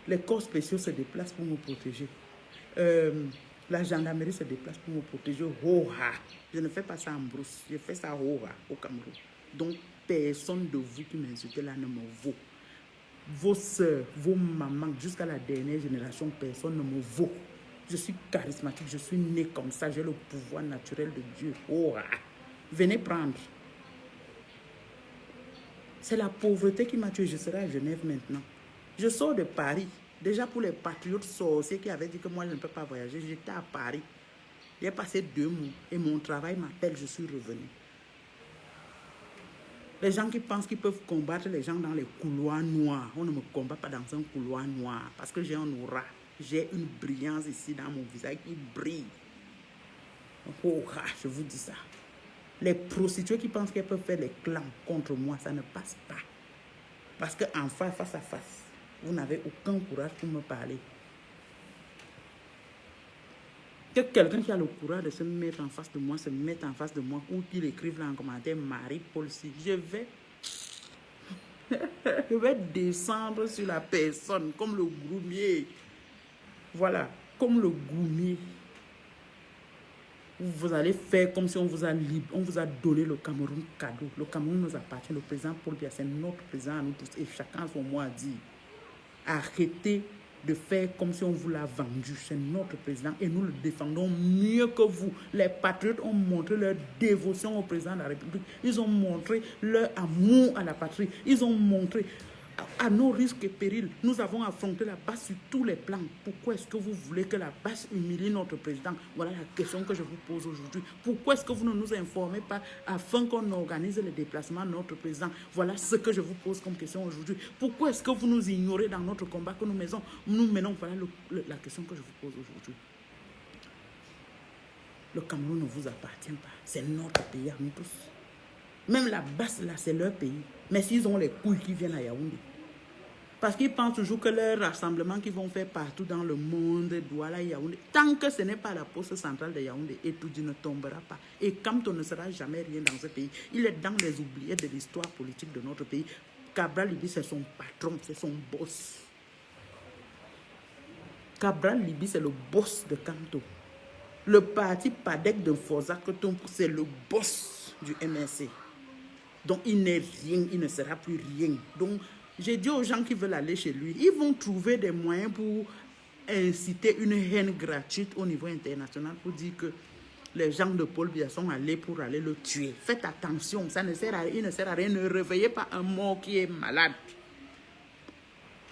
Les corps spéciaux se déplacent pour me protéger. La gendarmerie se déplace pour me protéger. Je ne fais pas ça en brousse. Je fais ça au Cameroun. Donc, personne de vous qui m'insultez là ne me vaut. Vos soeurs, vos mamans, jusqu'à la dernière génération, personne ne me vaut. Je suis charismatique, je suis né comme ça, j'ai le pouvoir naturel de Dieu. Venez prendre. C'est la pauvreté qui m'a tué. Je serai à Genève maintenant. Je sors de Paris. Déjà pour les patriotes sorciers qui avaient dit que moi je ne peux pas voyager, j'étais à Paris. J'ai passé 2 mois et mon travail m'appelle, je suis revenu. Les gens qui pensent qu'ils peuvent combattre les gens dans les couloirs noirs, on ne me combat pas dans un couloir noir parce que j'ai un aura. J'ai une brillance ici dans mon visage qui brille. Oh, je vous dis ça. Les prostituées qui pensent qu'elles peuvent faire les clans contre moi, ça ne passe pas. Parce qu'en face à face, vous n'avez aucun courage pour me parler. Que quelqu'un qui a le courage de se mettre en face de moi, se mette en face de moi, ou qu'il écrive là en commentaire, Marie-Paul, si je vais descendre sur la personne comme le groumier. Voilà, comme le groumier. Vous allez faire comme si on vous a donné le Cameroun cadeau. Le Cameroun nous appartient, le président Paul Biya, c'est notre président à nous tous, et chacun a son mot à dire. Arrêtez de faire comme si on vous l'a vendu. C'est notre président et nous le défendons mieux que vous. Les patriotes ont montré leur dévotion au président de la République. Ils ont montré leur amour à la patrie. Ils ont montré à nos risques et périls. Nous avons affronté la base sur tous les plans. Pourquoi est-ce que vous voulez que la base humilie notre président? Voilà la question que je vous pose aujourd'hui. Pourquoi est-ce que vous ne nous informez pas afin qu'on organise les déplacements de notre président? Voilà ce que je vous pose comme question aujourd'hui. Pourquoi est-ce que vous nous ignorez dans notre combat que nous menons? Voilà la question que je vous pose aujourd'hui. Le Cameroun ne vous appartient pas. C'est notre pays à nous tous. Même la base là, c'est leur pays. Mais s'ils ont les couilles qui viennent à Yaoundé. Parce qu'ils pensent toujours que leur rassemblement qu'ils vont faire partout dans le monde, Douala, Yaoundé, tant que ce n'est pas la poste centrale de Yaoundé, Etoudi ne tombera pas. Et Kamto ne sera jamais rien dans ce pays. Il est dans les oubliés de l'histoire politique de notre pays. Cabral Libby, c'est son patron, c'est son boss. Cabral Libby, c'est le boss de Kamto. Le parti PADEC de Forza Kotompo, c'est le boss du MNC. Donc il n'est rien, il ne sera plus rien. Donc j'ai dit aux gens qui veulent aller chez lui, ils vont trouver des moyens pour inciter une haine gratuite au niveau international pour dire que les gens de Paul Biya sont allés pour aller le tuer. Faites attention, ça ne sert à rien, il ne sert à rien. Ne réveillez pas un mort qui est malade.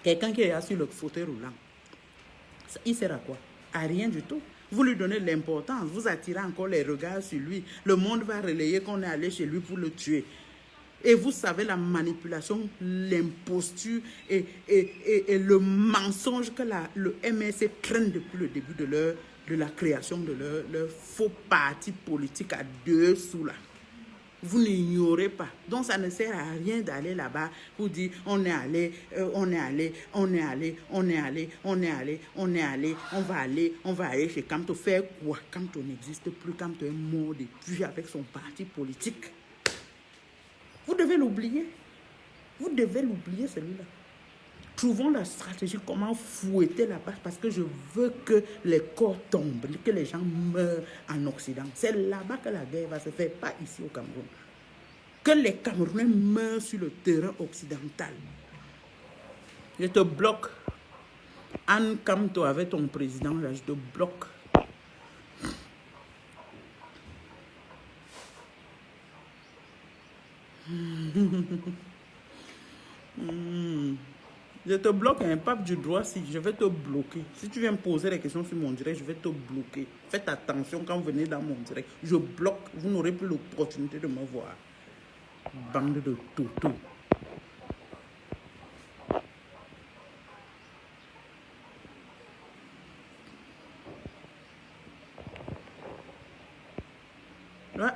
Quelqu'un qui est assis sur le fauteuil roulant, il sert à quoi? À rien du tout. Vous lui donnez l'importance, vous attirez encore les regards sur lui. Le monde va relayer qu'on est allé chez lui pour le tuer. Et vous savez la manipulation, l'imposture et le mensonge que le MSC traîne depuis le début de la création de leur faux parti politique à 2 sous là. Vous n'ignorez pas. Donc ça ne sert à rien d'aller là-bas pour dire on est allé, on va aller chez Kamto faire quoi? Kamto n'existe plus, Kamto est mort depuis avec son parti politique. Vous devez l'oublier. Vous devez l'oublier celui-là. Trouvons la stratégie, comment fouetter la base, parce que je veux que les corps tombent, que les gens meurent en Occident. C'est là-bas que la guerre va se faire, pas ici au Cameroun. Que les Camerounais meurent sur le terrain occidental. Je te bloque. Anne Kamto avec ton président, là, je te bloque. Je te bloque, un pape du droit, si je vais te bloquer. Si tu viens me poser des questions sur mon direct, je vais te bloquer. Faites attention quand vous venez dans mon direct. Je bloque, vous n'aurez plus l'opportunité de me voir. Bande de toutous.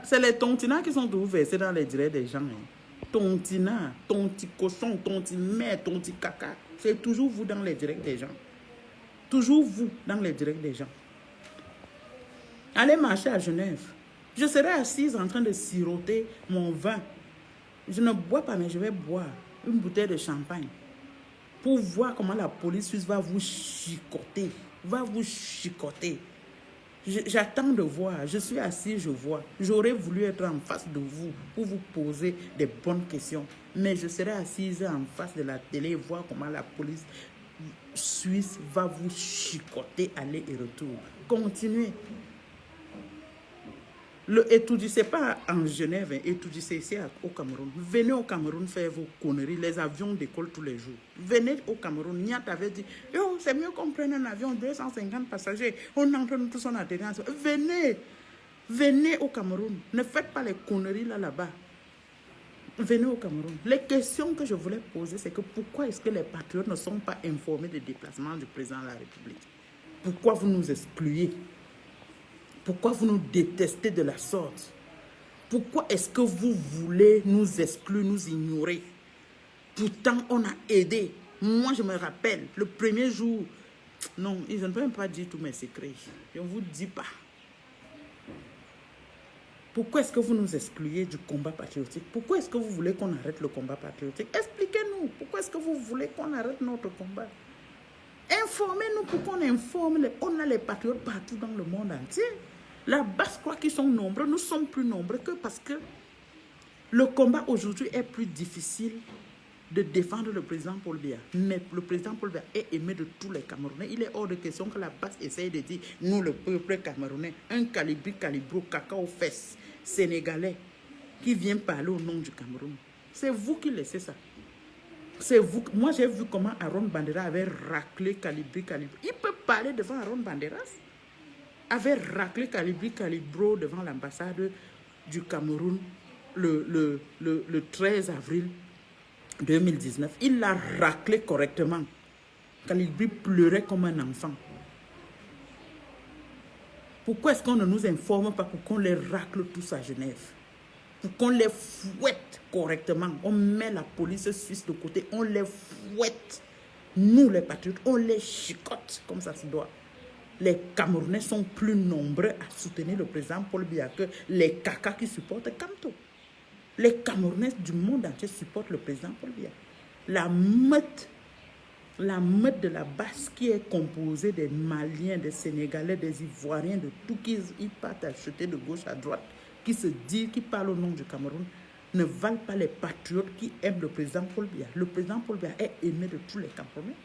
C'est les tontinats qui sont toujours versés dans les directs des gens. Tontina, ton petit cochon, ton petit mère, ton petit caca. C'est toujours vous dans les directs des gens. Toujours vous dans les directs des gens. Allez marcher à Genève. Je serai assise en train de siroter mon vin. Je ne bois pas, mais je vais boire une bouteille de champagne. Pour voir comment la police suisse va vous chicoter. Va vous chicoter. J'attends de voir. Je suis assis, je vois. J'aurais voulu être en face de vous pour vous poser des bonnes questions. Mais je serai assise en face de la télé et voir comment la police suisse va vous chicoter aller et retour. Continuez. Le Etoudi, ce n'est pas en Genève, Etoudi, c'est ici au Cameroun. Venez au Cameroun faire vos conneries, les avions décollent tous les jours. Venez au Cameroun, Niat avait dit, yo, c'est mieux qu'on prenne un avion, 250 passagers, on entre nous tous en atterrissage. Venez, venez au Cameroun, ne faites pas les conneries là-bas. Venez au Cameroun. Les questions que je voulais poser, c'est que pourquoi est-ce que les patriotes ne sont pas informés des déplacements du président de la République? Pourquoi vous nous excluez? Pourquoi vous nous détestez de la sorte? Pourquoi est-ce que vous voulez nous exclure, nous ignorer? Pourtant, on a aidé. Moi, je me rappelle, le premier jour... Non, je ne peux même pas dire tous mes secrets. Je ne vous dis pas. Pourquoi est-ce que vous nous excluez du combat patriotique? Pourquoi est-ce que vous voulez qu'on arrête le combat patriotique? Expliquez-nous. Pourquoi est-ce que vous voulez qu'on arrête notre combat? Informez-nous pour qu'on informe. On a les patriotes partout dans le monde entier. La base croit qu'ils sont nombreux. Nous sommes plus nombreux que parce que le combat aujourd'hui est plus difficile de défendre le président Paul Biya. Mais le président Paul Biya est aimé de tous les Camerounais. Il est hors de question que la base essaye de dire, nous le peuple camerounais, un calibro, caca aux fesses, sénégalais, qui vient parler au nom du Cameroun. C'est vous qui laissez ça. C'est vous. Moi, j'ai vu comment Aaron Bandera avait raclé Calibri. Il peut parler devant Aaron Banderas. Avait raclé Calibro devant l'ambassade du Cameroun le 13 avril 2019. Il l'a raclé correctement. Calibri pleurait comme un enfant. Pourquoi est-ce qu'on ne nous informe pas pour qu'on les racle tous à Genève? Pour qu'on les fouette correctement. On met la police suisse de côté, on les fouette. Nous, les patriotes, on les chicote comme ça se doit. Les Camerounais sont plus nombreux à soutenir le président Paul Biya que les cacas qui supportent Kamto. Les Camerounais du monde entier supportent le président Paul Biya. La meute de la base qui est composée des Maliens, des Sénégalais, des Ivoiriens, de tout qui ils partent acheter de gauche à droite, qui se disent, qui parlent au nom du Cameroun, ne valent pas les patriotes qui aiment le président Paul Biya. Le président Paul Biya est aimé de tous les Camerounais.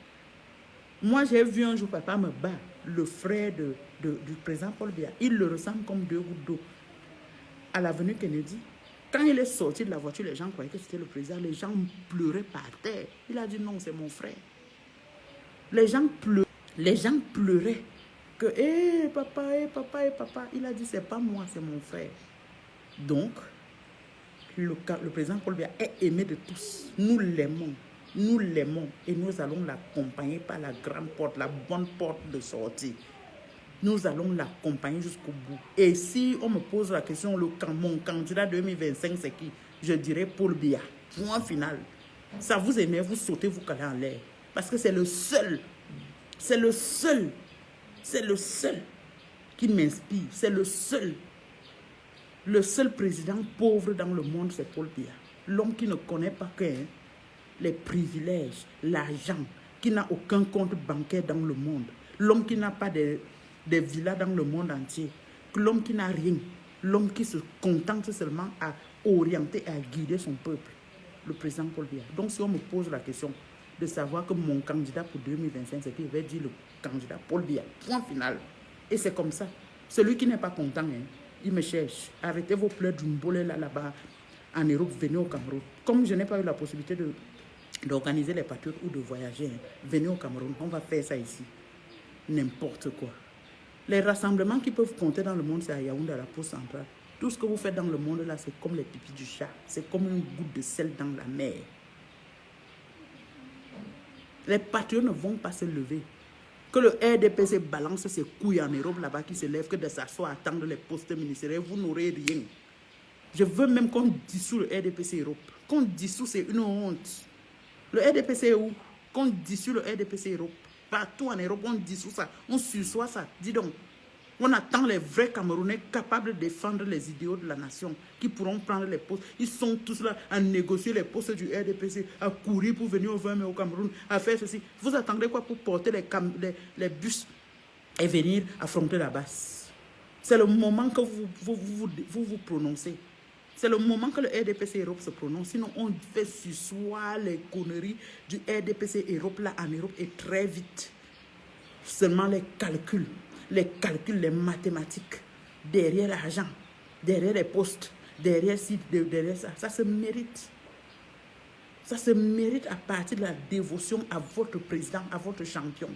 Moi, j'ai vu un jour papa me bat, le frère du président Paul Biya. Il le ressemble comme deux gouttes d'eau. À l'avenue Kennedy, quand il est sorti de la voiture, les gens croyaient que c'était le président. Les gens pleuraient par terre. Il a dit non, c'est mon frère. Les gens pleuraient. Que, hé, papa. Il a dit, c'est pas moi, c'est mon frère. Donc, le président Paul Biya est aimé de tous. Nous l'aimons. Nous l'aimons et nous allons l'accompagner par la grande porte, la bonne porte de sortie. Nous allons l'accompagner jusqu'au bout. Et si on me pose la question, mon candidat 2025, c'est qui? Je dirais Paul Biya. Point final. Ça vous énerve, vous sautez, vous calez en l'air. Parce que c'est le seul. C'est le seul. C'est le seul qui m'inspire. C'est le seul. Le seul président pauvre dans le monde, c'est Paul Biya. L'homme qui ne connaît pas que les privilèges, l'argent, qui n'a aucun compte bancaire dans le monde. L'homme qui n'a pas des villas dans le monde entier. L'homme qui n'a rien. L'homme qui se contente seulement à orienter et à guider son peuple. Le président Paul Biya. Donc si on me pose la question de savoir que mon candidat pour 2025, c'est qui, je vais dire le candidat Paul Biya. Point final. Et c'est comme ça. Celui qui n'est pas content, il me cherche. Arrêtez vos pleurs d'une boule là-bas en Europe, venez au Cameroun. Comme je n'ai pas eu la possibilité d'organiser les patriotes ou de voyager, venez au Cameroun, on va faire ça ici. N'importe quoi. Les rassemblements qui peuvent compter dans le monde, c'est à Yaoundé, à la Poste centrale. Tout ce que vous faites dans le monde, là, c'est comme les pipis du chat. C'est comme une goutte de sel dans la mer. Les patriotes ne vont pas se lever. Que le RDPC balance ses couilles en Europe là-bas, qui se lève, que de s'asseoir, attendre les postes ministériels, vous n'aurez rien. Je veux même qu'on dissout le RDPC Europe. Qu'on dissout, c'est une honte. Le RDPC est où? Qu'on dissout le RDPC Europe. Partout en Europe, on dissout ça. On sursoit ça. Dis donc. On attend les vrais Camerounais capables de défendre les idéaux de la nation, qui pourront prendre les postes. Ils sont tous là à négocier les postes du RDPC, à courir pour venir au 20 mai au Cameroun, à faire ceci. Vous attendez quoi pour porter les bus et venir affronter la base? C'est le moment que vous prononcez. C'est le moment que le RDPC Europe se prononce. Sinon, on fait sursoir les conneries du RDPC Europe là en Europe et très vite. Seulement les calculs, les mathématiques, derrière l'argent, derrière les postes, derrière ci, derrière ça. Ça se mérite. Ça se mérite à partir de la dévotion à votre président, à votre champion.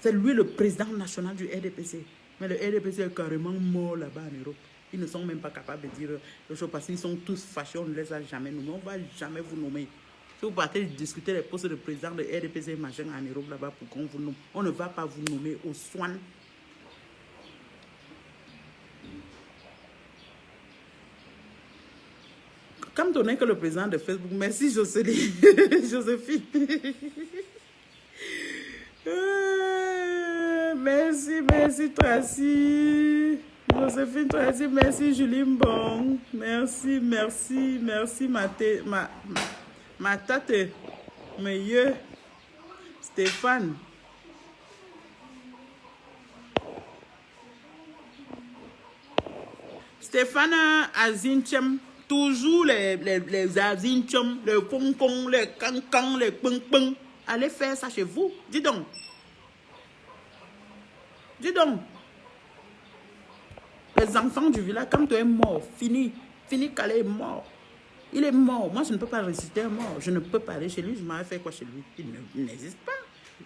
C'est lui le président national du RDPC. Mais le RDPC est carrément mort là-bas en Europe. Ils ne sont même pas capables de dire les choses parce qu'ils sont tous fâchés, on ne les a jamais nommés. On ne va jamais vous nommer. Si vous partez discuter les postes de président de RDPC machin en Europe là-bas pour qu'on vous nomme, on ne va pas vous nommer au soin. Comme on n'est que le président de Facebook, merci Jocelyne, Joséphine. Merci Tracy. Joséphine Tracy, merci Julie Mbong. Merci ma tate, meilleur Stéphane. Stéphane Azinchem. Toujours les azinchum, les concon, les cancan, les ping. Allez faire ça chez vous. Dis donc. Les enfants du village, quand tu es mort, fini. Calais est mort. Il est mort. Moi, je ne peux pas résister à mort. Je ne peux pas aller chez lui. Je m'en fait quoi chez lui? Il n'existe pas.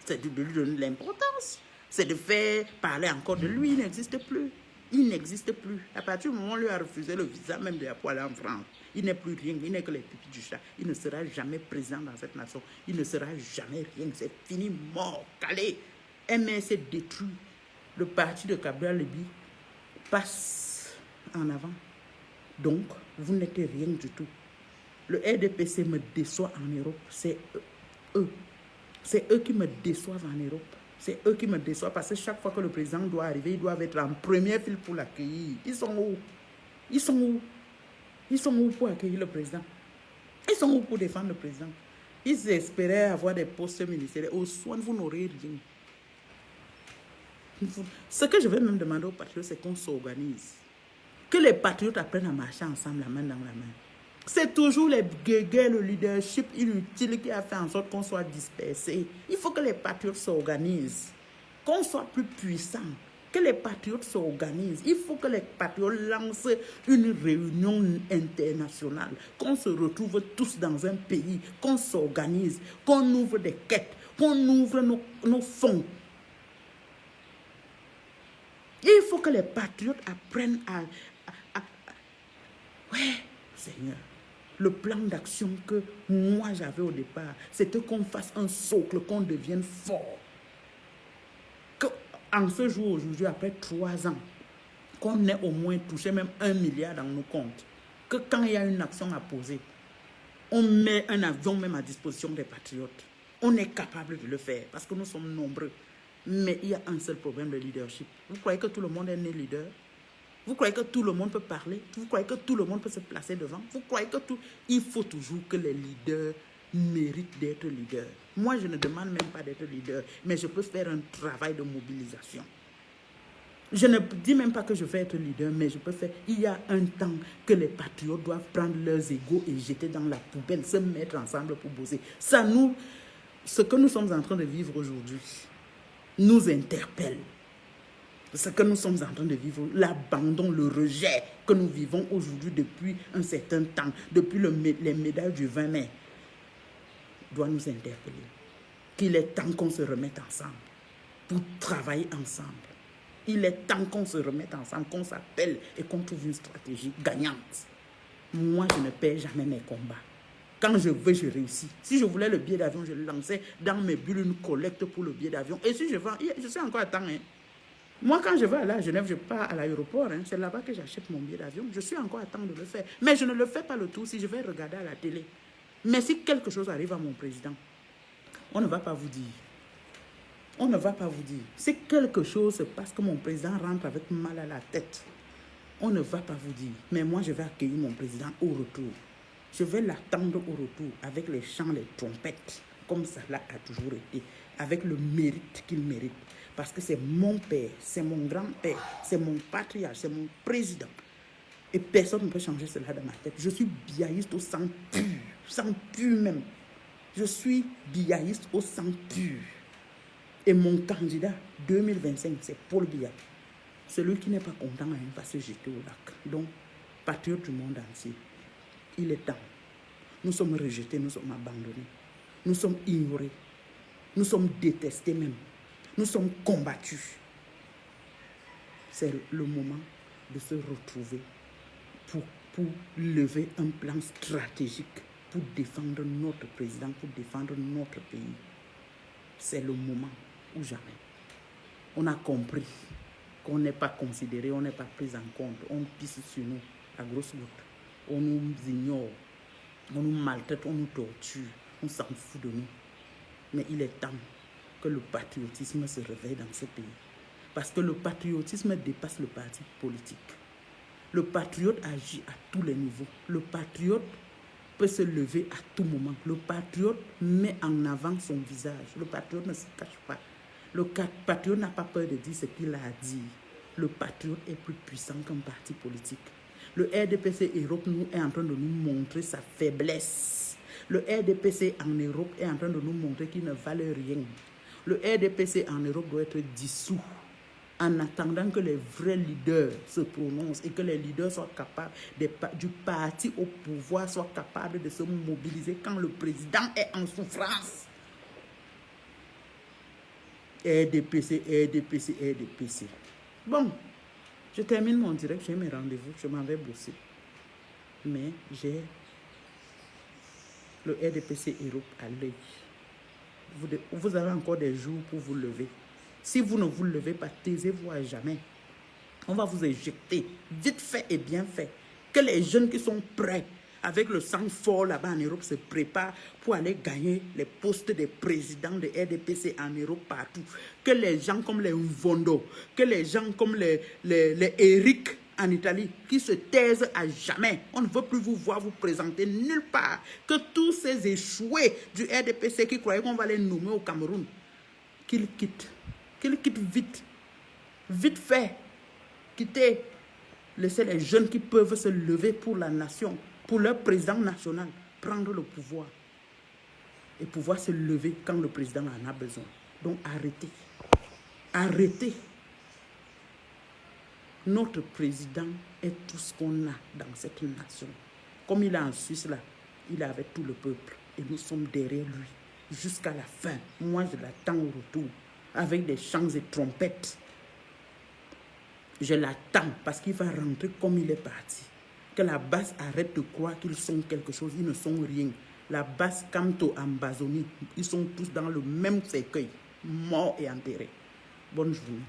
C'est de lui donner l'importance. C'est de faire parler encore de lui. Il n'existe plus. Il n'existe plus. À partir du moment où on lui a refusé le visa, même de la poêle en France, il n'est plus rien. Il n'est que les pipis du chat. Il ne sera jamais président dans cette nation. Il ne sera jamais rien. C'est fini, mort, calé. MSC détruit. Le parti de Cabral Libi passe en avant. Donc, vous n'êtes rien du tout. Le RDPC me déçoit en Europe. C'est eux. C'est eux qui me déçoivent en Europe. C'est eux qui me déçoivent parce que chaque fois que le président doit arriver, ils doivent être en première file pour l'accueillir. Ils sont où? Ils sont où pour accueillir le président? Ils sont où pour défendre le président? Ils espéraient avoir des postes ministériels. Au soin, vous n'aurez rien. Ce que je vais même demander aux patriotes, c'est qu'on s'organise. Que les patriotes apprennent à marcher ensemble, la main dans la main. C'est toujours les guégués, le leadership inutile qui a fait en sorte qu'on soit dispersé. Il faut que les patriotes s'organisent, qu'on soit plus puissants, que les patriotes s'organisent. Il faut que les patriotes lancent une réunion internationale, qu'on se retrouve tous dans un pays, qu'on s'organise, qu'on ouvre des quêtes, qu'on ouvre nos fonds. Il faut que les patriotes apprennent à ouais, Seigneur. Le plan d'action que moi j'avais au départ, c'était qu'on fasse un socle, qu'on devienne fort. Qu'en ce jour aujourd'hui, après 3 ans, qu'on ait au moins touché même 1 milliard dans nos comptes. Que quand il y a une action à poser, on met un avion même à disposition des patriotes. On est capable de le faire parce que nous sommes nombreux. Mais il y a un seul problème de leadership. Vous croyez que tout le monde est né leader? Vous croyez que tout le monde peut parler? Vous croyez que tout le monde peut se placer devant? Vous croyez que tout... Il faut toujours que les leaders méritent d'être leaders. Moi, je ne demande même pas d'être leader, mais je peux faire un travail de mobilisation. Je ne dis même pas que je vais être leader, mais je peux faire... Il y a un temps que les patriotes doivent prendre leurs égos et jeter dans la poubelle, se mettre ensemble pour bosser. Ça nous... Ce que nous sommes en train de vivre aujourd'hui nous interpelle. Ce que nous sommes en train de vivre, l'abandon, le rejet que nous vivons aujourd'hui depuis un certain temps, depuis les médailles du 20 mai, doit nous interpeller. Qu'il est temps qu'on se remette ensemble pour travailler ensemble. Il est temps qu'on se remette ensemble, qu'on s'appelle et qu'on trouve une stratégie gagnante. Moi, je ne perds jamais mes combats. Quand je veux, je réussis. Si je voulais le billet d'avion, je lançais dans mes bulles une collecte pour le billet d'avion. Et si je vends, je suis encore à temps. Moi, quand je vais aller à Genève, je pars à l'aéroport. C'est là-bas que j'achète mon billet d'avion. Je suis encore à temps de le faire. Mais je ne le fais pas le tout si je vais regarder à la télé. Mais si quelque chose arrive à mon président, on ne va pas vous dire. On ne va pas vous dire. Si quelque chose se passe que mon président rentre avec mal à la tête, on ne va pas vous dire. Mais moi, je vais accueillir mon président au retour. Je vais l'attendre au retour avec les chants, les trompettes, comme ça là a toujours été, avec le mérite qu'il mérite. Parce que c'est mon père, c'est mon grand-père, c'est mon patriarche, c'est mon président. Et personne ne peut changer cela dans ma tête. Je suis biaïste au sang pur même. Je suis biaïste au sang pur. Et mon candidat 2025, c'est Paul Biya. Celui qui n'est pas content va se jeter au lac. Donc, patriotes du monde entier, il est temps. Nous sommes rejetés, nous sommes abandonnés. Nous sommes ignorés. Nous sommes détestés même. Nous sommes combattus. C'est le moment de se retrouver pour lever un plan stratégique pour défendre notre président, pour défendre notre pays. C'est le moment ou jamais. On a compris qu'on n'est pas considéré, on n'est pas pris en compte. On pisse sur nous à grosse goutte. On nous ignore, on nous maltraite, on nous torture, on s'en fout de nous. Mais il est temps que le patriotisme se réveille dans ce pays. Parce que le patriotisme dépasse le parti politique. Le patriote agit à tous les niveaux. Le patriote peut se lever à tout moment. Le patriote met en avant son visage. Le patriote ne se cache pas. Le patriote n'a pas peur de dire ce qu'il a à dire. Le patriote est plus puissant qu'un parti politique. Le RDPC Europe est en train de nous montrer sa faiblesse. Le RDPC en Europe est en train de nous montrer qu'il ne valait rien. Le RDPC en Europe doit être dissous en attendant que les vrais leaders se prononcent et que les leaders soient capables, du parti au pouvoir, soient capables de se mobiliser quand le président est en souffrance. RDPC, RDPC, RDPC. Bon, je termine mon direct, j'ai mes rendez-vous, je m'en vais bosser. Mais j'ai le RDPC Europe à l'œil. Vous avez encore des jours pour vous lever. Si vous ne vous levez pas, taisez-vous à jamais. On va vous éjecter, vite fait et bien fait. Que les jeunes qui sont prêts, avec le sang fort là-bas en Europe, se préparent pour aller gagner les postes des présidents de RDPC en Europe partout. Que les gens comme les Mvondo, que les gens comme les Eric en Italie, qui se taisent à jamais. On ne veut plus vous voir vous présenter nulle part. Que tous ces échoués du RDPC qui croyaient qu'on va les nommer au Cameroun, qu'ils quittent. Qu'ils quittent vite. Vite fait. Quittez. Laissez les jeunes qui peuvent se lever pour la nation, pour leur président national, prendre le pouvoir. Et pouvoir se lever quand le président en a besoin. Donc arrêtez. Arrêtez. Notre président est tout ce qu'on a dans cette nation. Comme il est en Suisse là, il est avec tout le peuple. Et nous sommes derrière lui jusqu'à la fin. Moi, je l'attends au retour avec des chants et trompettes. Je l'attends parce qu'il va rentrer comme il est parti. Que la base arrête de croire qu'ils sont quelque chose. Ils ne sont rien. La base Camto Ambazoni, ils sont tous dans le même cercueil, morts et enterrés. Bonne journée.